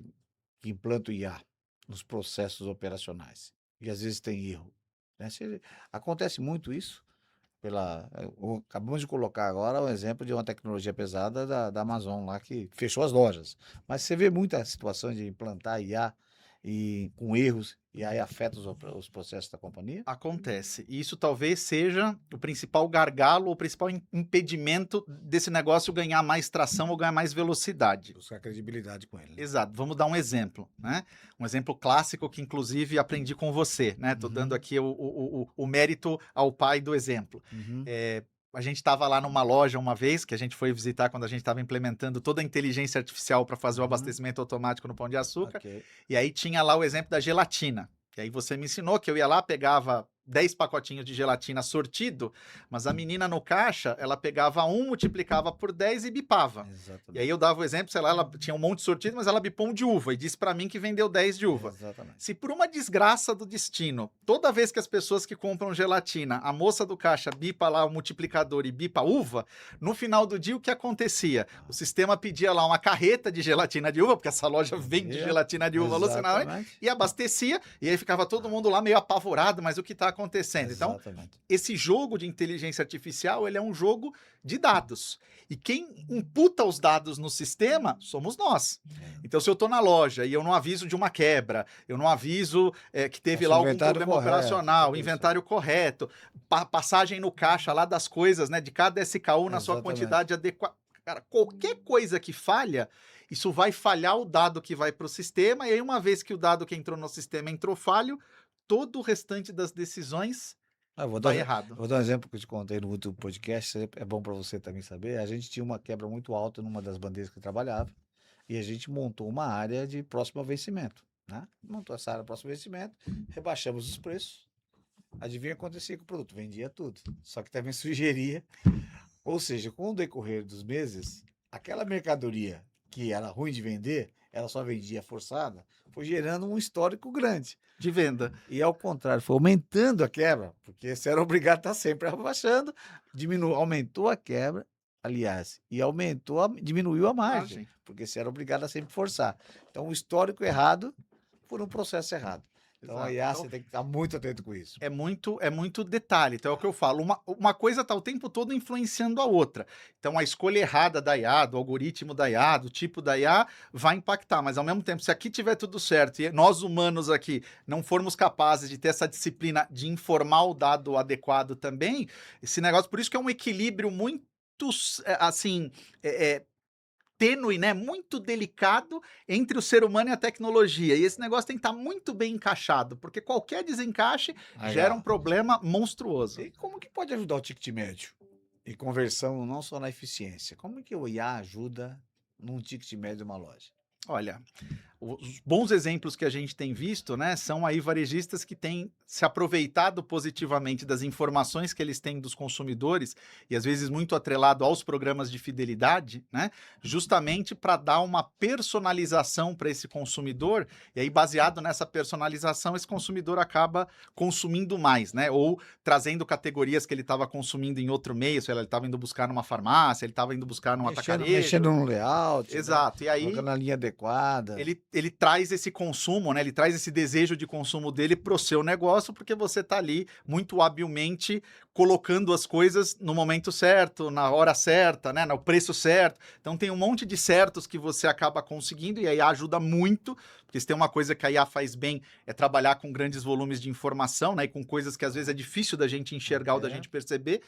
implantam IA nos processos operacionais, e às vezes tem erro, né? Acontece muito isso. Acabamos de colocar agora um exemplo de uma tecnologia pesada da Amazon lá que fechou as lojas. Mas você vê muita situação de implantar IA com erros e aí afeta os processos da companhia? Acontece. E isso talvez seja o principal gargalo, o principal impedimento desse negócio ganhar mais tração ou ganhar mais velocidade. Buscar credibilidade com ele. Né? Exato. Vamos dar um exemplo, né? Um exemplo clássico que, inclusive, aprendi com você, né? Tô dando aqui o mérito ao pai do exemplo. A gente estava lá numa loja uma vez, que a gente foi visitar quando a gente estava implementando toda a inteligência artificial para fazer o abastecimento automático no Pão de Açúcar. Okay. E aí tinha lá o exemplo da gelatina. E aí você me ensinou que eu ia lá, pegava 10 pacotinhos de gelatina sortido, mas a menina no caixa, ela pegava um, multiplicava por 10 e bipava. Exatamente. E aí eu dava o exemplo, sei lá, ela tinha um monte de sortido, mas ela bipou um de uva e disse para mim que vendeu 10 de uva. Exatamente. Se por uma desgraça do destino, toda vez que as pessoas que compram gelatina, a moça do caixa bipa lá o multiplicador e bipa a uva, no final do dia o que acontecia? O sistema pedia lá uma carreta de gelatina de uva, porque essa loja vende gelatina de uva alucinante, e abastecia, e aí ficava todo mundo lá meio apavorado, mas o que está acontecendo? Exatamente. Então, esse jogo de inteligência artificial, ele é um jogo de dados. E quem imputa os dados no sistema somos nós. Então, se eu estou na loja e eu não aviso de uma quebra, eu não aviso que teve lá algum problema operacional, inventário correto, passagem no caixa lá das coisas, né, de cada SKU na sua quantidade adequada. Cara, qualquer coisa que falha, isso vai falhar o dado que vai para o sistema, e aí uma vez que o dado que entrou no sistema entrou falho, todo o restante das decisões Ah, vai errado. vou dar um exemplo que eu te contei no último podcast, é bom para você também saber. A gente tinha uma quebra muito alta numa das bandeiras que eu trabalhava e a gente montou uma área de próximo ao vencimento, né? Montou essa área próximo ao vencimento, rebaixamos os preços. Adivinha o que acontecia com o produto? Vendia tudo. Só que também sugeria, ou seja, com o decorrer dos meses, aquela mercadoria que era ruim de vender, ela só vendia forçada, foi gerando um histórico grande. De venda. E ao contrário, foi aumentando a quebra, porque você era obrigado a estar sempre abaixando, aumentou a quebra, aliás, e diminuiu a margem, porque você era obrigado a sempre forçar. Então, o histórico errado por um processo errado. Então, Exato. a IA, Então, você tem que estar muito atento com isso. é muito detalhe. Então, é o que eu falo. Uma coisa está o tempo todo influenciando a outra. Então, a escolha errada da IA, do algoritmo da IA, do tipo da IA, vai impactar. Mas, ao mesmo tempo, se aqui tiver tudo certo e nós humanos aqui não formos capazes de ter essa disciplina de informar o dado adequado também, esse negócio... Por isso que é um equilíbrio muito, assim... tênue, né? Muito delicado entre o ser humano e a tecnologia. E esse negócio tem que estar muito bem encaixado, porque qualquer desencaixe gera um problema monstruoso. E como que pode ajudar o ticket médio? E conversão não só na eficiência. Como que o IA ajuda num ticket médio de uma loja? Olha, os bons exemplos que a gente tem visto, né, são aí varejistas que têm se aproveitado positivamente das informações que eles têm dos consumidores, e às vezes muito atrelado aos programas de fidelidade, né, justamente para dar uma personalização para esse consumidor, e aí baseado nessa personalização, esse consumidor acaba consumindo mais, né, ou trazendo categorias que ele estava consumindo em outro meio, se ele estava indo buscar numa farmácia, ele estava indo buscar num atacarejo. Mexendo no layout, exato, né? E aí colocando na linha adequada. Ele traz esse consumo, né? Ele traz esse desejo de consumo dele pro seu negócio, porque você tá ali muito habilmente colocando as coisas no momento certo, na hora certa, né? No preço certo. Então tem um monte de certos que você acaba conseguindo e aí ajuda muito, porque se tem uma coisa que a IA faz bem é trabalhar com grandes volumes de informação, né? E com coisas que às vezes é difícil da gente enxergar ou da gente perceber.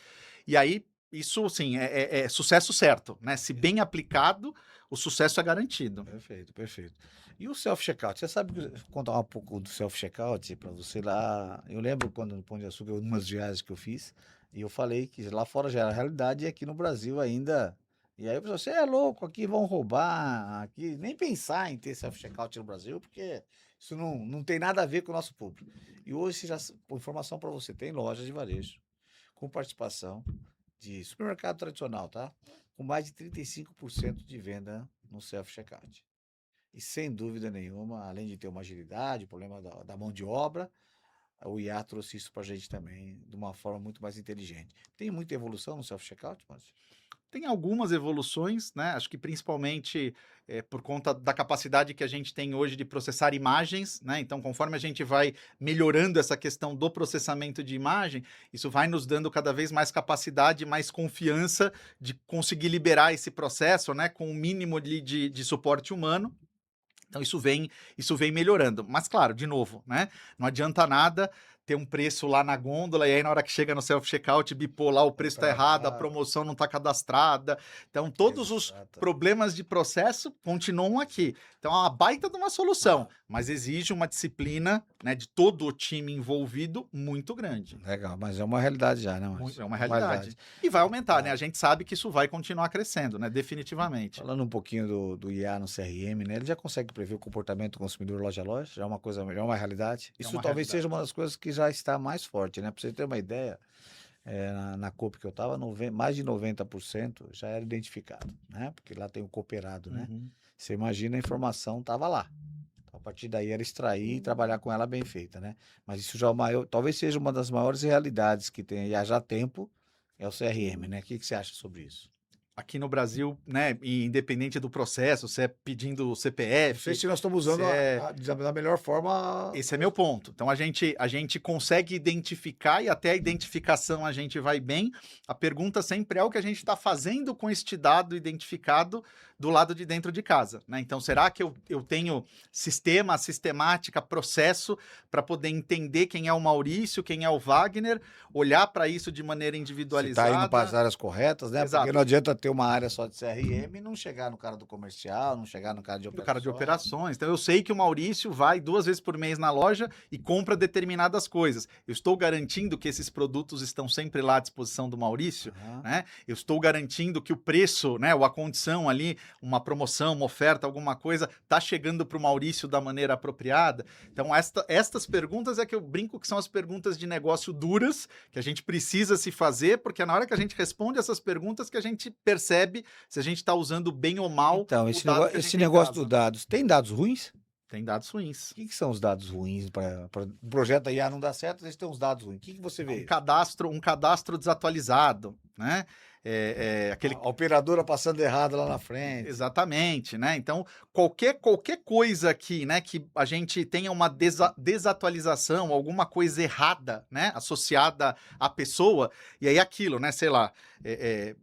E aí isso, sim, é sucesso certo, né? Se bem aplicado, o sucesso é garantido. Perfeito, perfeito. E o self-checkout? Você sabe, vou contar um pouco do self-checkout para você lá. Eu lembro quando no Pão de Açúcar, umas viagens que eu fiz, e eu falei que lá fora já era realidade e aqui no Brasil ainda. E aí o pessoal, você é louco, aqui vão roubar, aqui nem pensar em ter self-checkout no Brasil, porque isso não tem nada a ver com o nosso público. E hoje, por informação para você, tem lojas de varejo com participação de supermercado tradicional, tá? Com mais de 35% de venda no self-checkout. E sem dúvida nenhuma, além de ter uma agilidade, o problema da mão de obra, o IA trouxe isso para a gente também de uma forma muito mais inteligente. Tem muita evolução no self-checkout, Márcio? Tem algumas evoluções, né? Acho que principalmente por conta da capacidade que a gente tem hoje de processar imagens, né? Então, conforme a gente vai melhorando essa questão do processamento de imagem, isso vai nos dando cada vez mais capacidade, mais confiança de conseguir liberar esse processo, né? Com o mínimo de suporte humano. Então, isso vem melhorando. Mas, claro, de novo, né? Não adianta nada ter um preço lá na gôndola e aí na hora que chega no self-checkout, bipou lá, o preço está errado, a promoção não está cadastrada. Então, todos os problemas de processo continuam aqui. Então, é uma baita de uma solução, mas exige uma disciplina, né, de todo o time envolvido muito grande. Legal, mas é uma realidade já, né, Márcio? É uma realidade. E vai aumentar, né? A gente sabe que isso vai continuar crescendo, né? Definitivamente. Falando um pouquinho do IA no CRM, né? Ele já consegue prever o comportamento do consumidor loja a loja? Já é uma coisa, já é uma realidade? Isso talvez seja uma das coisas que já está mais forte, né? Para você ter uma ideia, na Coop que eu estava, mais de 90% já era identificado, né? Porque lá tem o cooperado, né? Você imagina, a informação estava lá. Então, a partir daí era extrair e trabalhar com ela bem feita, né? Mas isso já é talvez seja uma das maiores realidades que tem já há tempo, é o CRM, né? O que você acha sobre isso? Aqui no Brasil, né, independente do processo, se é pedindo CPF... Não sei se nós estamos usando da melhor forma... Esse é meu ponto. Então, a gente consegue identificar e até a identificação a gente vai bem. A pergunta sempre é o que a gente está fazendo com este dado identificado do lado de dentro de casa, né? Então, será que eu tenho sistemática, processo para poder entender quem é o Maurício, quem é o Wagner, olhar para isso de maneira individualizada? Você está indo para as áreas corretas, né? Exato. Porque não adianta ter uma área só de CRM e não chegar no cara do comercial, não chegar no cara de Do cara de operações. operações. Então eu sei que o Maurício vai 2 vezes por mês na loja e compra determinadas coisas. Eu estou garantindo que esses produtos estão sempre lá à disposição do Maurício, Aham. né? Eu estou garantindo que o preço, né, ou a condição ali, uma promoção, uma oferta, alguma coisa, tá chegando para o Maurício da maneira apropriada. Então estas perguntas é que eu brinco que são as perguntas de negócio duras que a gente precisa se fazer, porque é na hora que a gente responde essas perguntas que a gente percebe se a gente está usando bem ou mal Então, o esse dado negócio, que a gente esse tem em negócio casa. dos dados, tem dados ruins? Tem dados ruins. O que, que são os dados ruins para o projeto da IA não dar certo? Eles têm uns dados ruins. O que, que você vê? Um cadastro desatualizado, né? Aquele A operadora passando errado lá na frente. Exatamente, né? Então, qualquer coisa aqui, né, que a gente tenha uma desatualização, alguma coisa errada, né, associada à pessoa, e aí aquilo, né, sei lá,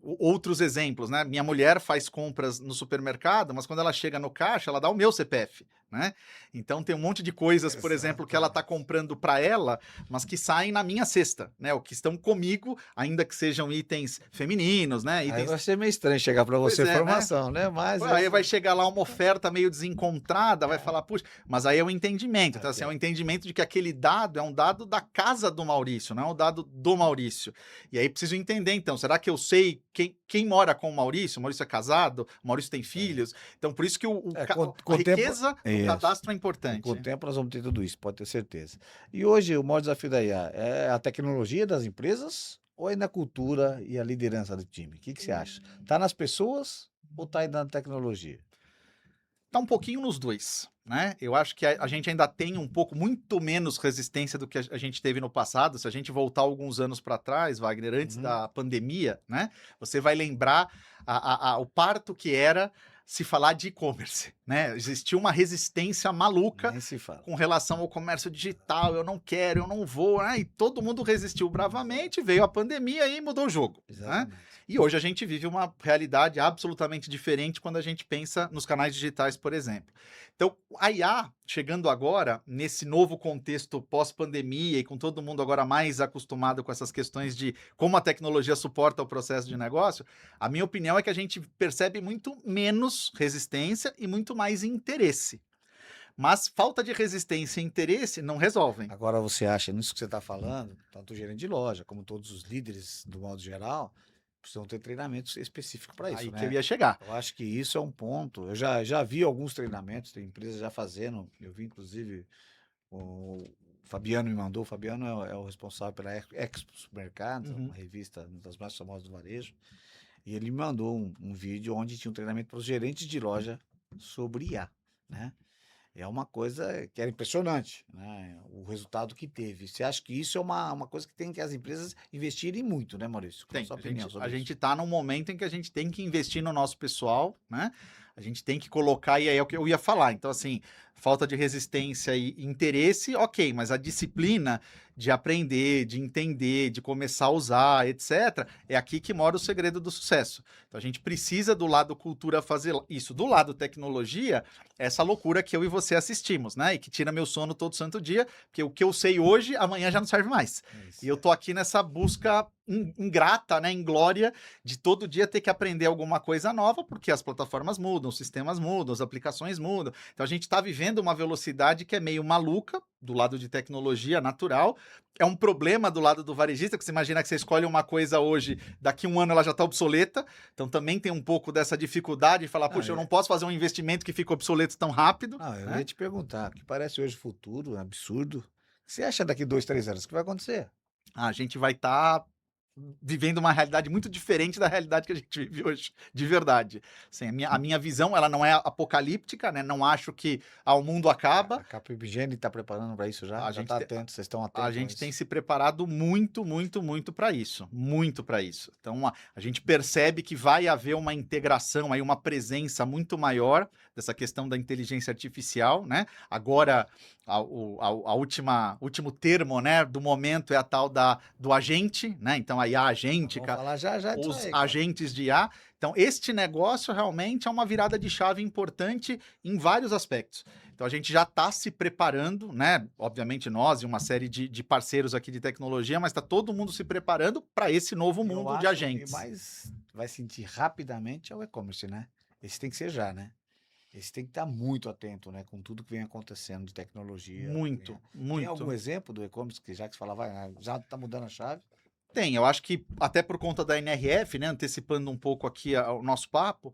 outros exemplos, né? Minha mulher faz compras no supermercado, mas quando ela chega no caixa, ela dá o meu CPF, né? Então tem um monte de coisas, por exemplo, que ela está comprando para ela, mas que saem na minha cesta, né? Ou que estão comigo, ainda que sejam itens femininos, né? Aí Itens vai ser meio estranho chegar para Pois você é, né? informação, né? Mas Aí vai chegar lá uma oferta meio desencontrada, vai falar, puxa, mas aí é o entendimento. Então, assim, é o Ok. entendimento de que aquele dado é um dado da casa do Maurício, não é um dado do Maurício. E aí preciso entender, então, será que eu sei quem mora com o Maurício? O Maurício é casado? O Maurício tem filhos? Então, por isso que com a o tempo- riqueza do Isso. cadastro é Com importante. o tempo nós vamos ter tudo isso, pode ter certeza. E hoje o maior desafio da IA é a tecnologia das empresas ou é na cultura e a liderança do time? O que, que você acha? Tá nas pessoas ou tá aí na tecnologia? Tá um pouquinho nos dois, né? Eu acho que a gente ainda tem um pouco, muito menos resistência do que a gente teve no passado. Se a gente voltar alguns anos para trás, Wagner, antes Uhum. da pandemia, né? Você vai lembrar o parto que era se falar de e-commerce, né? Existia uma resistência maluca Nem se fala. com relação ao comércio digital. Eu não quero, eu não vou, né? E todo mundo resistiu bravamente, veio a pandemia e mudou o jogo, né? Exatamente. E hoje a gente vive uma realidade absolutamente diferente quando a gente pensa nos canais digitais, por exemplo. Então, a IA, chegando agora, nesse novo contexto pós-pandemia e com todo mundo agora mais acostumado com essas questões de como a tecnologia suporta o processo de negócio, a minha opinião é que a gente percebe muito menos resistência e muito mais interesse. Mas falta de resistência e interesse não resolvem. Agora você acha, nisso que você está falando, tanto o gerente de loja como todos os líderes, do modo geral, precisam ter treinamentos específicos para isso, Aí que né? eu ia chegar. Eu acho que isso é um ponto. Eu já vi alguns treinamentos, tem empresas já fazendo. Eu vi, inclusive, o Fabiano me mandou. O Fabiano é o responsável pela Expo Supermercados, Uhum. uma revista, uma das mais famosas do varejo. E ele me mandou um vídeo onde tinha um treinamento para os gerentes de loja sobre IA, né? É uma coisa que era impressionante, né? O resultado que teve. Você acha que isso é uma coisa que tem que as empresas investirem muito, né, Maurício? Qual a Tem. sua opinião sobre A isso? gente tá num momento em que a gente tem que investir no nosso pessoal, né? A gente tem que colocar, e aí é o que eu ia falar. Então, assim, falta de resistência e interesse, ok, mas a disciplina de aprender, de entender, de começar a usar, etc., é aqui que mora o segredo do sucesso. Então, a gente precisa, do lado cultura, fazer isso. Do lado tecnologia, essa loucura que eu e você assistimos, né? E que tira meu sono todo santo dia, porque o que eu sei hoje, amanhã já não serve mais. É isso. E eu tô aqui nessa busca ingrata, né, inglória, de todo dia ter que aprender alguma coisa nova, porque as plataformas mudam, os sistemas mudam, as aplicações mudam. Então a gente está vivendo uma velocidade que é meio maluca, do lado de tecnologia natural. É um problema do lado do varejista, que você imagina que você escolhe uma coisa hoje, daqui a um ano ela já está obsoleta. Então também tem um pouco dessa dificuldade de falar, puxa, eu não posso fazer um investimento que fica obsoleto tão rápido. Não, eu né? ia te perguntar, o que parece hoje futuro, um absurdo. O que você acha daqui 2, 3 anos? O que vai acontecer? A gente vai estar vivendo uma realidade muito diferente da realidade que a gente vive hoje, de verdade. Assim, a minha visão, ela não é apocalíptica, né? Não acho que o mundo acaba. A Capgemini está preparando para isso já? A Já gente está tem- atento, vocês estão atentos A a gente isso? tem se preparado muito, muito, muito para isso. Muito para isso. Então, a gente percebe que vai haver uma integração, aí, uma presença muito maior dessa questão da inteligência artificial, né? Agora, último termo, né, do momento é a tal do agente, né? Então, a IA agente, Vamos falar já disso os aí, cara. agentes de IA. Então, este negócio realmente é uma virada de chave importante em vários aspectos. Então a gente já está se preparando, né? Obviamente nós e uma série de parceiros aqui de tecnologia, mas está todo mundo se preparando para esse novo Eu mundo de acho que agentes. mais vai sentir rapidamente é o e-commerce, né? Esse tem que ser já, né? Esse tem que estar muito atento, né? Com tudo que vem acontecendo de tecnologia. Muito, Tem algum muito. exemplo do e-commerce que já que você falava, já está mudando a chave? Tem, eu acho que até por conta da NRF, né, antecipando um pouco aqui o nosso papo,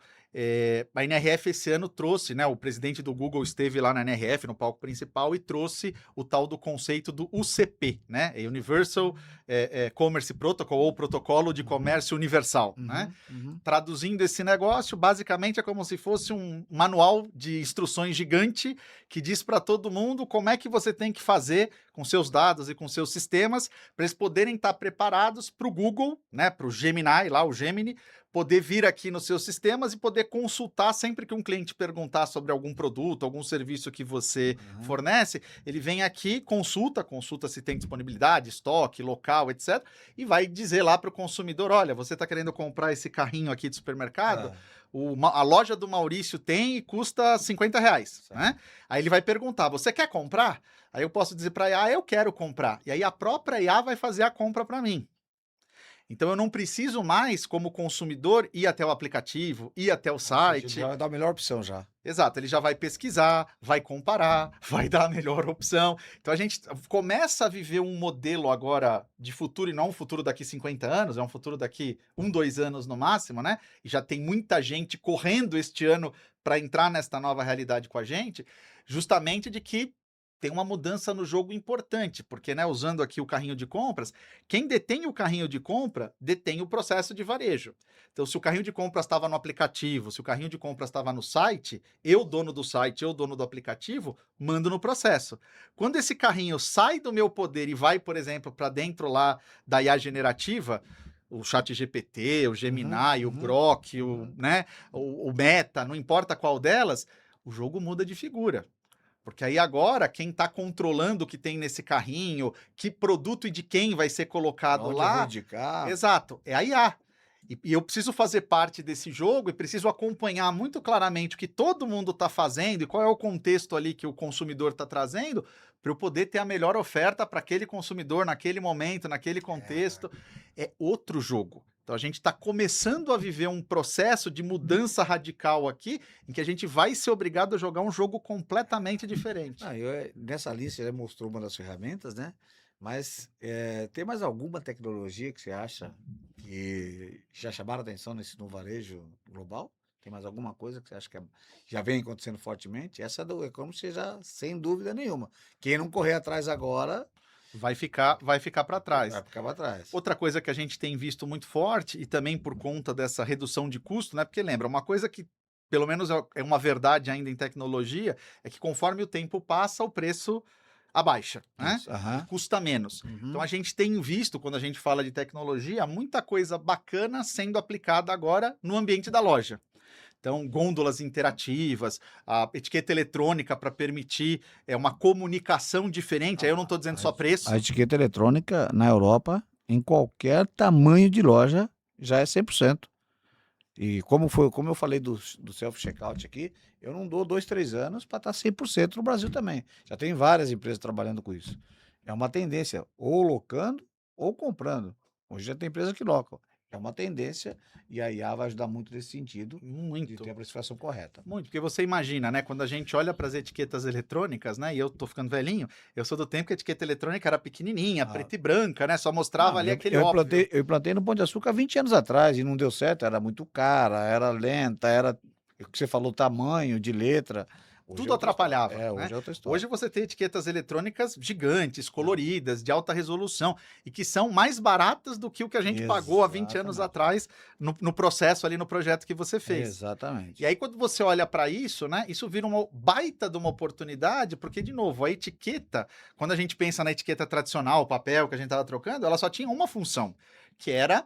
a NRF esse ano trouxe, né, o presidente do Google esteve lá na NRF, no palco principal, e trouxe o tal do conceito do UCP, né, Universal Commerce Protocol, ou Protocolo de Comércio Universal, né? Traduzindo esse negócio, basicamente é como se fosse um manual de instruções gigante que diz para todo mundo como é que você tem que fazer com seus dados e com seus sistemas para eles poderem estar preparados para o Google, né, para o Gemini, lá o Gemini, poder vir aqui nos seus sistemas e poder consultar sempre que um cliente perguntar sobre algum produto, algum serviço que você fornece, ele vem aqui, consulta se tem disponibilidade, estoque, local, etc. E vai dizer lá para o consumidor, olha, você está querendo comprar esse carrinho aqui de supermercado? A loja do Maurício tem e custa R$50, né? Aí ele vai perguntar, você quer comprar? Aí eu posso dizer para a IA, eu quero comprar. E aí a própria IA vai fazer a compra para mim. Então eu não preciso mais, como consumidor, ir até o aplicativo, ir até o site. Já vai dar a melhor opção já. Exato, ele já vai pesquisar, vai comparar, vai dar a melhor opção. Então a gente começa a viver um modelo agora de futuro, e não um futuro daqui 50 anos, é um futuro daqui 2 anos no máximo, né? E já tem muita gente correndo este ano para entrar nesta nova realidade com a gente, justamente de que tem uma mudança no jogo importante, porque, né, usando aqui o carrinho de compras, quem detém o carrinho de compra detém o processo de varejo. Então, se o carrinho de compras estava no aplicativo, se o carrinho de compras estava no site, eu, dono do site, eu, dono do aplicativo, mando no processo. Quando esse carrinho sai do meu poder e vai, por exemplo, para dentro lá da IA generativa, o ChatGPT, o Gemini, o Grok, o Meta, não importa qual delas, o jogo muda de figura. Porque aí agora, quem está controlando o que tem nesse carrinho, que produto e de quem vai ser colocado Onde lá... eu vou indicar. Exato, é a IA. E eu preciso fazer parte desse jogo e preciso acompanhar muito claramente o que todo mundo está fazendo e qual é o contexto ali que o consumidor está trazendo para eu poder ter a melhor oferta para aquele consumidor naquele momento, naquele contexto. É outro jogo. Então a gente está começando a viver um processo de mudança radical aqui, em que a gente vai ser obrigado a jogar um jogo completamente diferente. Nessa lista já mostrou uma das ferramentas, né? Mas tem mais alguma tecnologia que você acha que já chamaram a atenção nesse no varejo global? Tem mais alguma coisa que você acha que já vem acontecendo fortemente? Essa do e-commerce já, sem dúvida nenhuma. Quem não correr atrás agora vai ficar para trás. vai ficar para trás. Outra coisa que a gente tem visto muito forte, e também por conta dessa redução de custo, né? Porque lembra, uma coisa que pelo menos é uma verdade ainda em tecnologia, é que conforme o tempo passa, o preço abaixa, né? Custa menos. Então a gente tem visto, quando a gente fala de tecnologia, muita coisa bacana sendo aplicada agora no ambiente da loja. Então, gôndolas interativas, a etiqueta eletrônica para permitir uma comunicação diferente. Aí eu não estou dizendo só preço. A etiqueta eletrônica na Europa, em qualquer tamanho de loja, já é 100%. E como eu falei do self-checkout aqui, eu não dou 2, 3 anos para estar 100% no Brasil também. Já tem várias empresas trabalhando com isso. É uma tendência, ou locando ou comprando. Hoje já tem empresa que locam. É uma tendência e a IA vai ajudar muito nesse sentido, de ter a precificação correta. Muito, porque você imagina, né? Quando a gente olha para as etiquetas eletrônicas, né? E eu tô ficando velhinho, eu sou do tempo que a etiqueta eletrônica era pequenininha, preta e branca, né? Só mostrava ali aquele óbvio. Eu implantei no Pão de Açúcar 20 anos atrás e não deu certo, era muito cara, era lenta, era o que você falou, tamanho de letra. Hoje tudo atrapalhava. Hoje é outra história. Hoje você tem etiquetas eletrônicas gigantes, coloridas, de alta resolução, e que são mais baratas do que o que a gente pagou há 20 anos atrás no processo ali, no projeto que você fez. Exatamente. E aí quando você olha para isso, né, isso vira uma baita de uma oportunidade, porque, de novo, a etiqueta, quando a gente pensa na etiqueta tradicional, o papel que a gente estava trocando, ela só tinha uma função, que era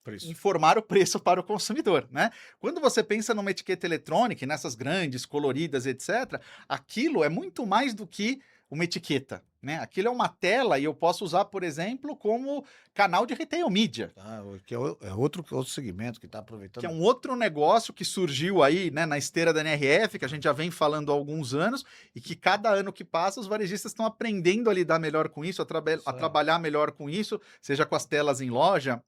Preço. informar o preço para o consumidor, né? Quando você pensa numa etiqueta eletrônica, e nessas grandes, coloridas, etc., aquilo é muito mais do que uma etiqueta, né? Aquilo é uma tela e eu posso usar, por exemplo, como canal de retail media, Tá, que é outro segmento que está que é aproveitando. um outro negócio que surgiu aí, né, na esteira da NRF, que a gente já vem falando há alguns anos, e que cada ano que passa, os varejistas estão aprendendo a lidar melhor com isso, Isso a aí. trabalhar melhor com isso, seja com as telas em loja,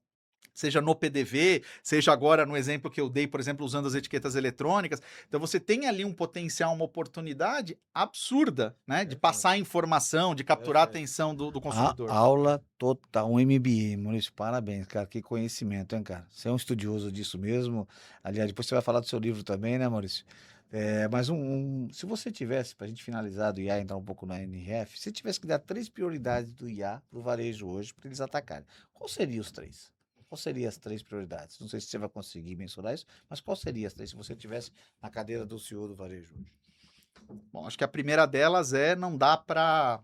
seja no PDV, seja agora no exemplo que eu dei, por exemplo, usando as etiquetas eletrônicas. Então você tem ali um potencial, uma oportunidade absurda, né, de Perfeito, passar informação, de capturar a perfeito. atenção do consumidor. Aula total, um MBA, Maurício, parabéns, cara, que conhecimento, hein, cara? Você é um estudioso disso mesmo. Aliás, depois você vai falar do seu livro também, né, Maurício? Mas se você tivesse, para a gente finalizar do IA, entrar um pouco na NRF, se tivesse que dar 3 prioridades do IA para o varejo hoje, para eles atacarem, qual seriam os 3? Qual seriam as 3 prioridades? Não sei se você vai conseguir mensurar isso, mas qual seriam as 3 se você tivesse na cadeira do CEO do varejo hoje? Bom, acho que a primeira delas é não dá para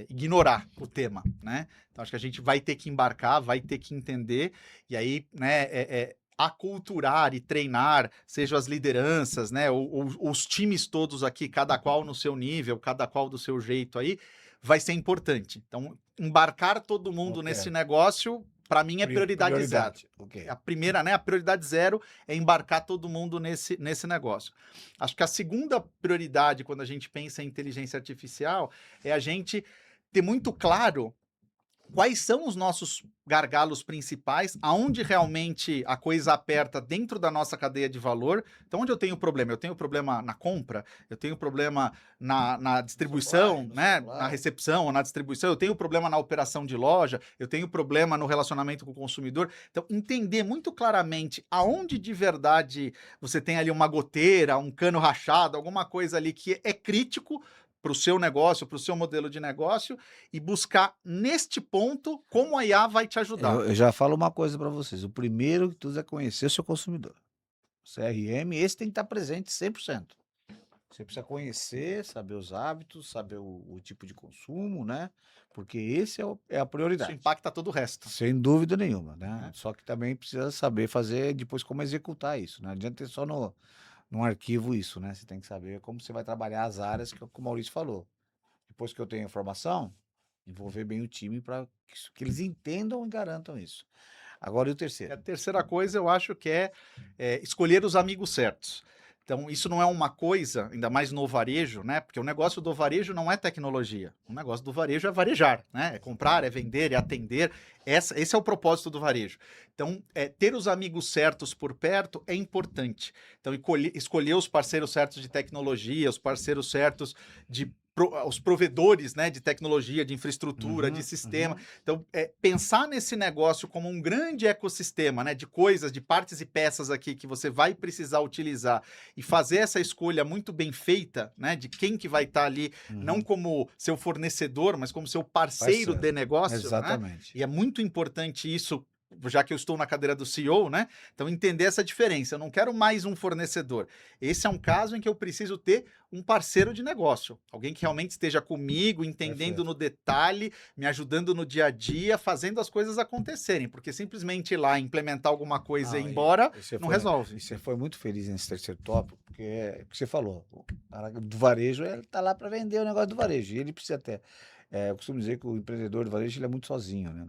ignorar o tema, né? Então acho que a gente vai ter que embarcar, vai ter que entender, e aí, né, aculturar e treinar, sejam as lideranças, né, ou os times todos aqui, cada qual no seu nível, cada qual do seu jeito aí, vai ser importante. Então, embarcar todo mundo Ok. nesse negócio, para mim, é prioridade zero. Ok. A primeira, né, a prioridade zero é embarcar todo mundo nesse negócio. Acho que a segunda prioridade, quando a gente pensa em inteligência artificial, é a gente ter muito claro quais são os nossos gargalos principais, aonde realmente a coisa aperta dentro da nossa cadeia de valor. Então, onde eu tenho problema? Eu tenho problema na compra, eu tenho problema na distribuição, No né? Na supply. recepção ou na distribuição, eu tenho problema na operação de loja, eu tenho problema no relacionamento com o consumidor. Então, entender muito claramente aonde de verdade você tem ali uma goteira, um cano rachado, alguma coisa ali que é crítico para o seu negócio, para o seu modelo de negócio, e buscar neste ponto como a IA vai te ajudar. Eu já falo uma coisa para vocês, o primeiro de tudo é conhecer o seu consumidor. CRM, esse tem que estar presente 100%. Você precisa conhecer, saber os hábitos, saber o tipo de consumo, né? Porque esse é a Isso prioridade. impacta todo o resto. Sem dúvida nenhuma, né? Né? Só que também precisa saber fazer depois como executar isso. Não adianta ter só num arquivo isso, né? Você tem que saber como você vai trabalhar as áreas que o Maurício falou. Depois que eu tenho a informação, envolver bem o time para que eles entendam e garantam isso. Agora e o E a terceiro? terceira coisa, eu acho que é escolher os amigos certos. Então, isso não é uma coisa, ainda mais no varejo, né? Porque o negócio do varejo não é tecnologia. O negócio do varejo é varejar, né? É comprar, é vender, é atender. Esse é o propósito do varejo. Então, ter os amigos certos por perto é importante. Então, escolher os parceiros certos de tecnologia, os parceiros certos de os provedores, né, de tecnologia, de infraestrutura, de sistema. Então, pensar nesse negócio como um grande ecossistema, né, de coisas, de partes e peças aqui que você vai precisar utilizar e fazer essa escolha muito bem feita, né, de quem que vai estar ali, não como seu fornecedor, mas como seu parceiro de negócio, né? Exatamente. E é muito importante isso, já que eu estou na cadeira do CEO, né? Então, entender essa diferença. Eu não quero mais um fornecedor. Esse é um caso em que eu preciso ter um parceiro de negócio. Alguém que realmente esteja comigo, entendendo Perfeito. no detalhe, me ajudando no dia a dia, fazendo as coisas acontecerem. Porque simplesmente ir lá implementar alguma coisa e ir embora, não resolve. E você foi muito feliz nesse terceiro tópico, porque é o que você falou. O cara do varejo, ele tá lá para vender o negócio do varejo. E ele precisa até. Eu costumo dizer que o empreendedor do varejo ele é muito sozinho, né?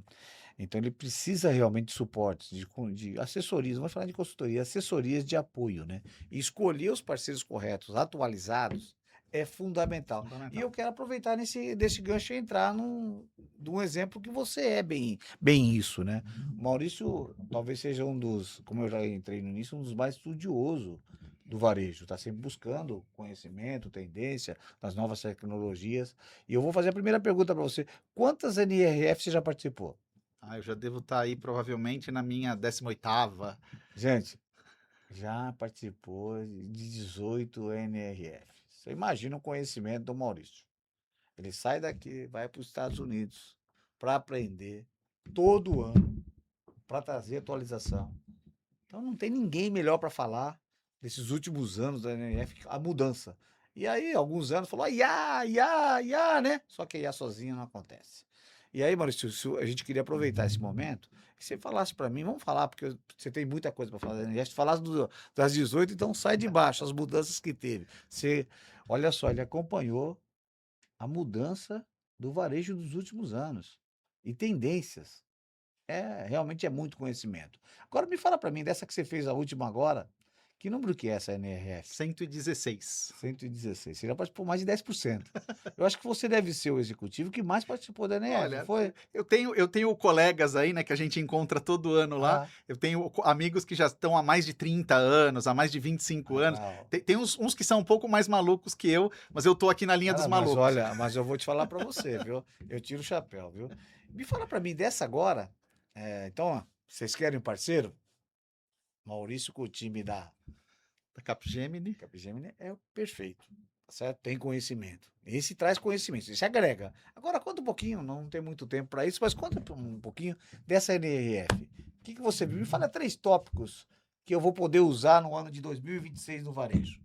Então ele precisa realmente de suportes, de assessorias, não vou falar de consultoria, assessorias de apoio, né? E escolher os parceiros corretos, atualizados, é fundamental. E eu quero aproveitar desse gancho e entrar de um exemplo que você é bem isso, né? O Maurício talvez seja como eu já entrei no início, um dos mais estudiosos do varejo, está sempre buscando conhecimento, tendência, das novas tecnologias. E eu vou fazer a primeira pergunta para você: quantas NRF você já participou? Eu já devo estar aí provavelmente na minha 18ª. Gente, já participou de 18 NRF. Você imagina o conhecimento do Maurício. Ele sai daqui, vai para os Estados Unidos para aprender todo ano, para trazer atualização. Então não tem ninguém melhor para falar desses últimos anos da NRF, a mudança. E aí, alguns anos, falou, IA, IA, IA, né? Só que a IA sozinha não acontece. E aí, Maurício, a gente queria aproveitar esse momento que você falasse para mim, vamos falar, porque você tem muita coisa para falar da NRF, falasse das 18, então sai de baixo, as mudanças que teve. Você, olha só, ele acompanhou a mudança do varejo dos últimos anos e tendências. Realmente é muito conhecimento. Agora me fala para mim, dessa que você fez a última agora, que número que é essa NRF? 116. 116. Você já participou mais de 10%. Eu acho que você deve ser o executivo que mais participou da NRF, Olha, foi? eu tenho colegas aí, né, que a gente encontra todo ano lá. Ah, Eu tenho amigos que já estão há mais de 30 anos, há mais de 25 anos. legal. Tem uns que são um pouco mais malucos que eu, mas eu tô aqui na linha dos Ah, mas malucos. olha, mas eu vou te falar para você, viu? Eu tiro o chapéu, viu? Me fala para mim dessa agora. Então, ó, vocês querem um parceiro? Maurício com o time da Da Capgemini. Capgemini é o perfeito, tá certo? Tem conhecimento. Esse traz conhecimento, esse agrega. Agora conta um pouquinho, não tem muito tempo para isso, mas conta um pouquinho dessa NRF. O que você viu? Me fala 3 tópicos que eu vou poder usar no ano de 2026 no varejo,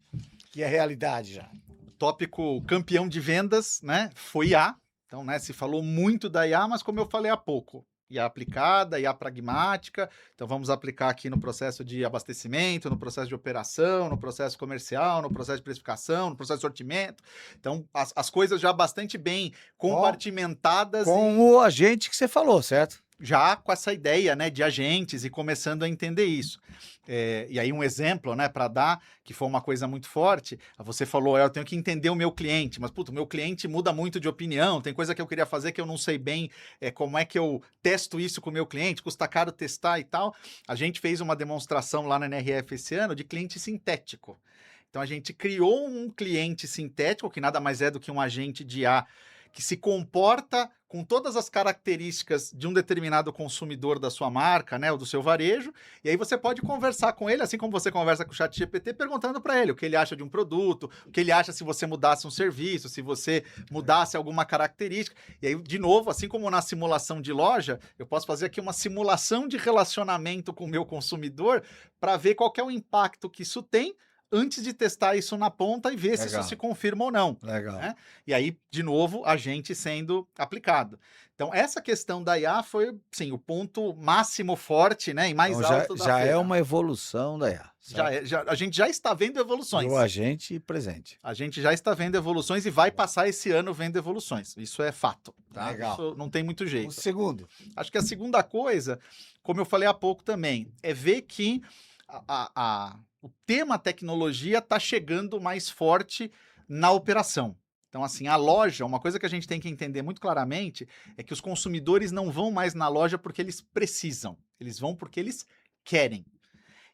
que é realidade já. O tópico campeão de vendas, né, foi IA. Então, né, se falou muito da IA, mas como eu falei há pouco, IA aplicada, IA pragmática. Então, vamos aplicar aqui no processo de abastecimento, no processo de operação, no processo comercial, no processo de precificação, no processo de sortimento. Então, as coisas já bastante bem compartimentadas Com o agente que você falou, certo? já com essa ideia, né, de agentes e começando a entender isso. E aí um exemplo, né, para dar, que foi uma coisa muito forte, você falou, eu tenho que entender o meu cliente, mas, puto, o meu cliente muda muito de opinião, tem coisa que eu queria fazer que eu não sei bem como é que eu testo isso com o meu cliente, custa caro testar e tal. A gente fez uma demonstração lá na NRF esse ano de cliente sintético. Então a gente criou um cliente sintético, que nada mais é do que um agente de IA que se comporta com todas as características de um determinado consumidor da sua marca, né, ou do seu varejo, e aí você pode conversar com ele, assim como você conversa com o ChatGPT, perguntando para ele o que ele acha de um produto, o que ele acha se você mudasse um serviço, se você mudasse alguma característica. E aí, de novo, assim como na simulação de loja, eu posso fazer aqui uma simulação de relacionamento com o meu consumidor para ver qual que é o impacto que isso tem antes de testar isso na ponta e ver se Legal. isso se confirma ou não. Legal. Né? E aí, de novo, a gente sendo aplicado. Então, essa questão da IA foi, sim, o ponto máximo forte, né, e mais Então, alto da já é feira. uma evolução da IA. A gente já está vendo evoluções. Do agente presente. A gente já está vendo evoluções e vai passar esse ano vendo evoluções. Isso é fato. Tá? Legal. Isso não tem muito jeito. O segundo. Acho que a segunda coisa, como eu falei há pouco também, é ver que o tema tecnologia está chegando mais forte na operação. Então, assim, a loja, uma coisa que a gente tem que entender muito claramente é que os consumidores não vão mais na loja porque eles precisam, eles vão porque eles querem.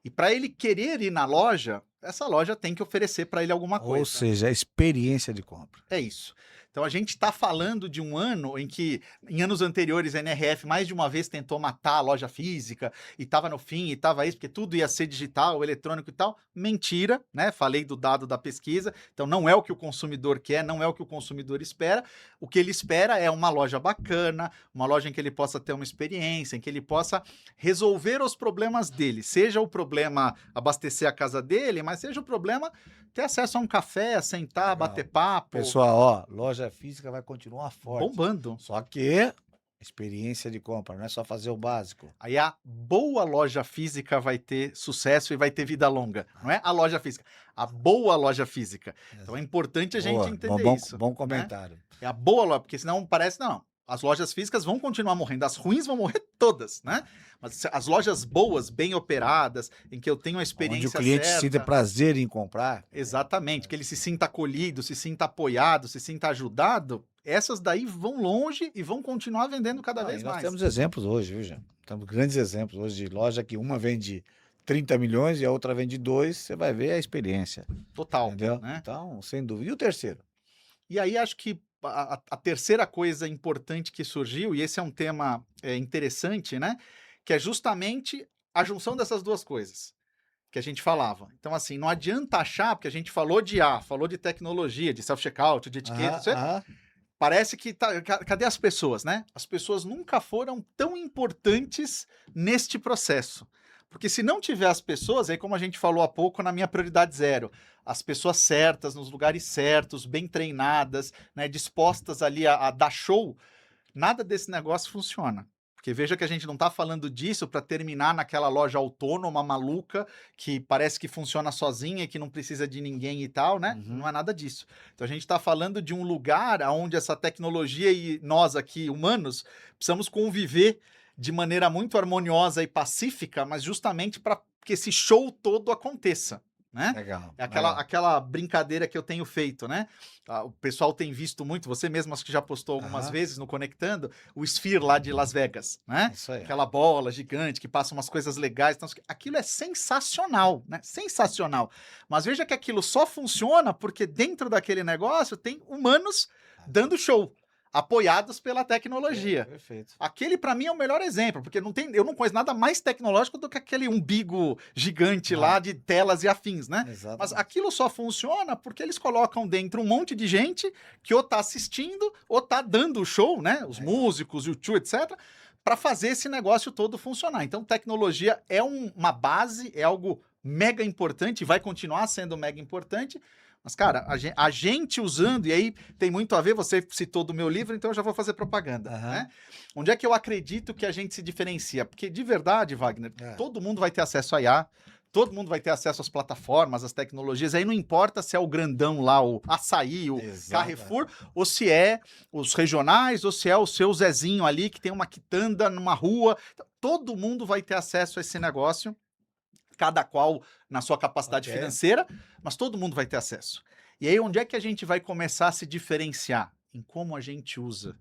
E para ele querer ir na loja, essa loja tem que oferecer para ele alguma coisa. Ou seja, a experiência de compra. É isso. Então a gente está falando de um ano em que, em anos anteriores, a NRF mais de uma vez tentou matar a loja física e estava no fim, e estava isso, porque tudo ia ser digital, eletrônico e tal. Mentira, né? Falei do dado da pesquisa. Então não é o que o consumidor quer, não é o que o consumidor espera. O que ele espera é uma loja bacana, uma loja em que ele possa ter uma experiência, em que ele possa resolver os problemas dele. Seja o problema abastecer a casa dele, mas seja o problema ter acesso a um café, sentar, Legal. bater papo. Pessoal, ó, loja física vai continuar forte. Bombando. Só que experiência de compra, não é só fazer o básico. Aí a boa loja física vai ter sucesso e vai ter vida longa. Não é a loja física, a boa loja física. Então é importante a gente Boa, entender isso. Bom né? comentário. É a boa loja, porque senão parece, não, as lojas físicas vão continuar morrendo, as ruins vão morrer todas, né? Mas as lojas boas, bem operadas, em que eu tenho a experiência Onde o cliente certa, sinta prazer em comprar. exatamente, que ele se sinta acolhido, se sinta apoiado, se sinta ajudado, essas daí vão longe e vão continuar vendendo cada vez Nós mais. temos exemplos hoje, viu, Jean? Temos grandes exemplos hoje de loja que uma vende 30 milhões e a outra vende 2, você vai ver a experiência. Total. Entendeu? Né? Então, sem dúvida. E o terceiro? E aí acho que a terceira coisa importante que surgiu, e esse é um tema interessante, né? Que é justamente a junção dessas duas coisas que a gente falava. Então, assim, não adianta achar, porque a gente falou de IA, falou de tecnologia, de self-checkout, de etiqueta, parece que cadê as pessoas, né? As pessoas nunca foram tão importantes neste processo. Porque se não tiver as pessoas, aí como a gente falou há pouco na minha prioridade 0, as pessoas certas, nos lugares certos, bem treinadas, né, dispostas ali a dar show, nada desse negócio funciona. Porque veja que a gente não está falando disso para terminar naquela loja autônoma maluca que parece que funciona sozinha e que não precisa de ninguém e tal, né? Não Uhum. é nada disso. Então a gente está falando de um lugar onde essa tecnologia e nós aqui, humanos, precisamos conviver de maneira muito harmoniosa e pacífica, mas justamente para que esse show todo aconteça, né? Legal, É aquela, legal. aquela brincadeira que eu tenho feito, né? O pessoal tem visto muito, você mesmo acho que já postou algumas Aham. vezes no Conectando, o Sphere lá de Las Vegas, né? Isso aí. Aquela bola gigante que passa umas coisas legais. Então, aquilo é sensacional, né? Sensacional. Mas veja que aquilo só funciona porque dentro daquele negócio tem humanos dando show, apoiados pela tecnologia. Perfeito. Aquele, para mim, é o melhor exemplo, porque eu não conheço nada mais tecnológico do que aquele umbigo gigante Ah, lá de telas e afins, né? Mas exatamente. aquilo só funciona porque eles colocam dentro um monte de gente que ou tá assistindo ou tá dando o show, né? Os Legal. músicos, YouTube, etc., para fazer esse negócio todo funcionar. Então, tecnologia é uma base, é algo mega importante, vai continuar sendo mega importante. Mas, cara, a gente usando, e aí tem muito a ver, você citou do meu livro, então eu já vou fazer propaganda, né? Aham. Onde é que eu acredito que a gente se diferencia? Porque, de verdade, Wagner, É. todo mundo vai ter acesso a IA, todo mundo vai ter acesso às plataformas, às tecnologias, aí não importa se é o grandão lá, o Açaí, o Exata. Carrefour, ou se é os regionais, ou se é o seu Zezinho ali, que tem uma quitanda numa rua. Então, todo mundo vai ter acesso a esse negócio, cada qual na sua capacidade Ok. financeira, mas todo mundo vai ter acesso. E aí, onde é que a gente vai começar a se diferenciar? Em como a gente usa,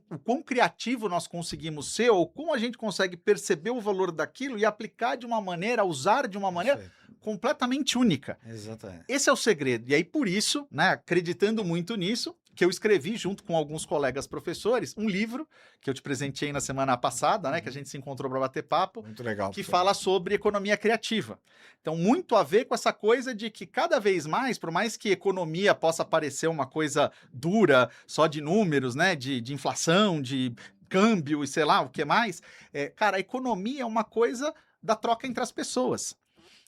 o quão criativo nós conseguimos ser, ou como a gente consegue perceber o valor daquilo e aplicar de uma maneira, usar de uma Isso maneira aí. completamente única. Exatamente. Esse é o segredo. E aí, por isso, né, acreditando muito nisso, que eu escrevi, junto com alguns colegas professores, um livro que eu te presenteei na semana passada, né, que a Uhum. gente se encontrou para bater papo, Muito legal, que pessoal. fala sobre economia criativa. Então, muito a ver com essa coisa de que cada vez mais, por mais que economia possa parecer uma coisa dura, só de números, né, de inflação, de câmbio e sei lá o que mais, cara, a economia é uma coisa da troca entre as pessoas.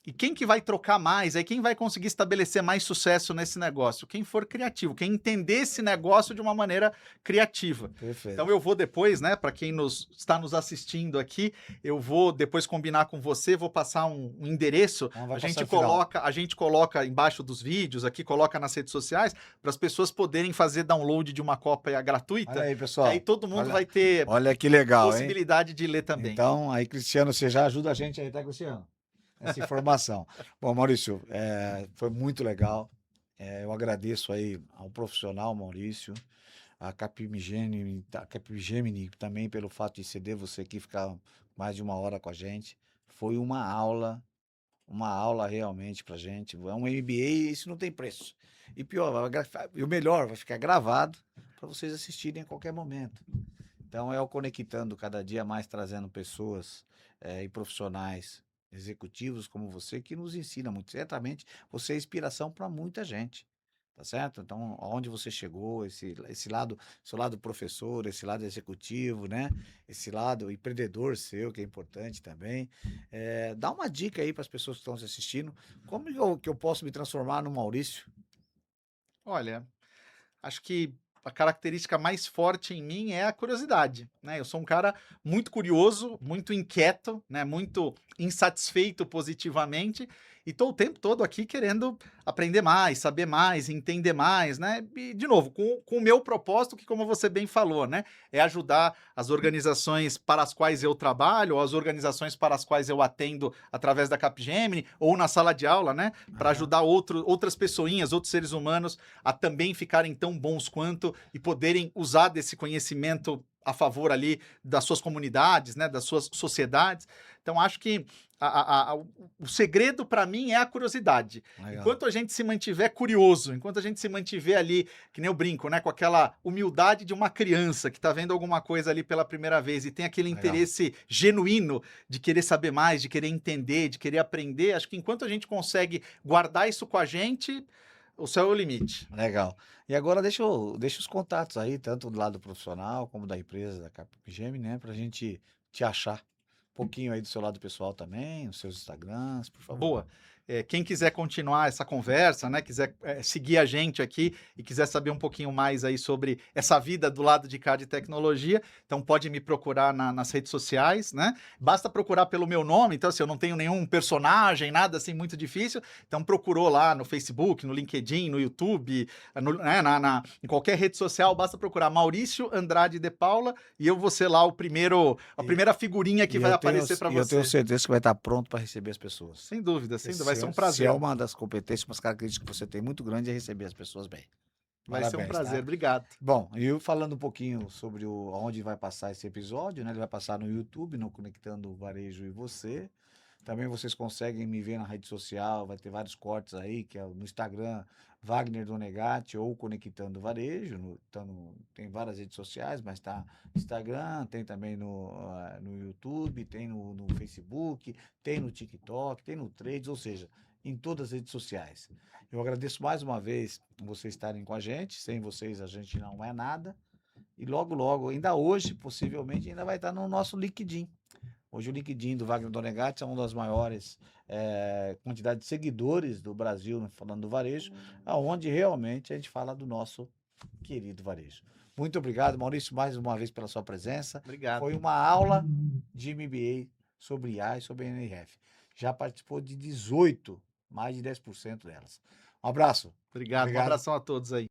E quem que vai trocar mais? Aí quem vai conseguir estabelecer mais sucesso nesse negócio? Quem for criativo, quem entender esse negócio de uma maneira criativa. Então Perfeito. eu vou depois, né, para quem está nos assistindo aqui, eu vou depois combinar com você, vou passar um endereço, Então vai passar no final. a gente coloca embaixo dos vídeos aqui, coloca nas redes sociais para as pessoas poderem fazer download de uma cópia Olha gratuita, aí, que aí pessoal. todo mundo Olha, vai ter olha que legal, hein? possibilidade de ler também. Então, aí, Cristiano, você já ajuda a gente aí, tá, Cristiano? Essa informação. Bom, Maurício, foi muito legal. Eu agradeço aí ao profissional Maurício, a Capgemini também pelo fato de ceder você aqui ficar mais de 1 hora com a gente. Foi uma aula realmente pra gente. É um MBA e isso não tem preço. E pior, e o melhor, vai ficar gravado para vocês assistirem a qualquer momento. Então é o Conectando cada dia mais trazendo pessoas e profissionais executivos como você que nos ensina muito. Certamente você é inspiração para muita gente, tá certo? Então, aonde você chegou, esse lado, seu lado professor, esse lado executivo, né? Esse lado empreendedor seu, que é importante também. Dá uma dica aí para as pessoas que estão se assistindo, como que eu posso me transformar no Maurício? Olha, acho que a característica mais forte em mim é a curiosidade, né? Eu sou um cara muito curioso, muito inquieto, né? Muito insatisfeito positivamente e tô o tempo todo aqui querendo aprender mais, saber mais, entender mais, né? E, de novo, com o meu propósito, que como você bem falou, né? É ajudar as organizações para as quais eu trabalho, ou as organizações para as quais eu atendo através da Capgemini, ou na sala de aula, né? Para Aham. ajudar outras pessoinhas, outros seres humanos a também ficarem tão bons quanto e poderem usar desse conhecimento a favor ali das suas comunidades, né, das suas sociedades. Então, acho que o segredo para mim é a curiosidade. Legal, Enquanto a gente se mantiver curioso, enquanto a gente se mantiver ali, que nem eu brinco, né, com aquela humildade de uma criança que está vendo alguma coisa ali pela primeira vez e tem aquele legal. interesse genuíno de querer saber mais, de querer entender, de querer aprender, acho que enquanto a gente consegue guardar isso com a gente, o céu é o limite. Legal. E agora deixa os contatos aí, tanto do lado profissional como da empresa, da Capgemini, né, pra gente te achar. Um pouquinho aí do seu lado pessoal também, os seus Instagrams, por favor. Boa. quem quiser continuar essa conversa, né, quiser seguir a gente aqui e quiser saber um pouquinho mais aí sobre essa vida do lado de cá de tecnologia, então pode me procurar nas redes sociais, né? Basta procurar pelo meu nome, então assim, eu não tenho nenhum personagem, nada assim muito difícil, então procurou lá no Facebook, no LinkedIn, no YouTube, né, em qualquer rede social, basta procurar Maurício Andrade de Paula e eu vou ser lá a primeira figurinha que vai aparecer para Eu tenho você. certeza que vai estar pronto para receber as pessoas. Sem dúvida, vai ser um Se prazer. é uma das competências, umas características que você tem muito grande é receber as pessoas bem. Vai ser um Parabéns, prazer, tá? obrigado. Bom, e eu falando um pouquinho sobre onde vai passar esse episódio, né? Ele vai passar no YouTube, no Conectando o Varejo e Você. Também vocês conseguem me ver na rede social, vai ter vários cortes aí, que é no Instagram, Wagner Donegatti ou Conectando Varejo. Tem várias redes sociais, mas tá no Instagram, tem também no YouTube, tem no Facebook, tem no TikTok, tem no Trades, ou seja, em todas as redes sociais. Eu agradeço mais uma vez vocês estarem com a gente. Sem vocês a gente não é nada. E logo, logo, ainda hoje, possivelmente, ainda vai estar no nosso LinkedIn. Hoje o LinkedIn do Wagner Donegatti é uma das maiores quantidades de seguidores do Brasil, né, falando do varejo, aonde realmente a gente fala do nosso querido varejo. Muito obrigado, Maurício, mais uma vez pela sua presença. Obrigado. Foi uma aula de MBA sobre IA e sobre NRF. Já participou de 18, mais de 10% delas. Um abraço. Obrigado. Um abração a todos aí.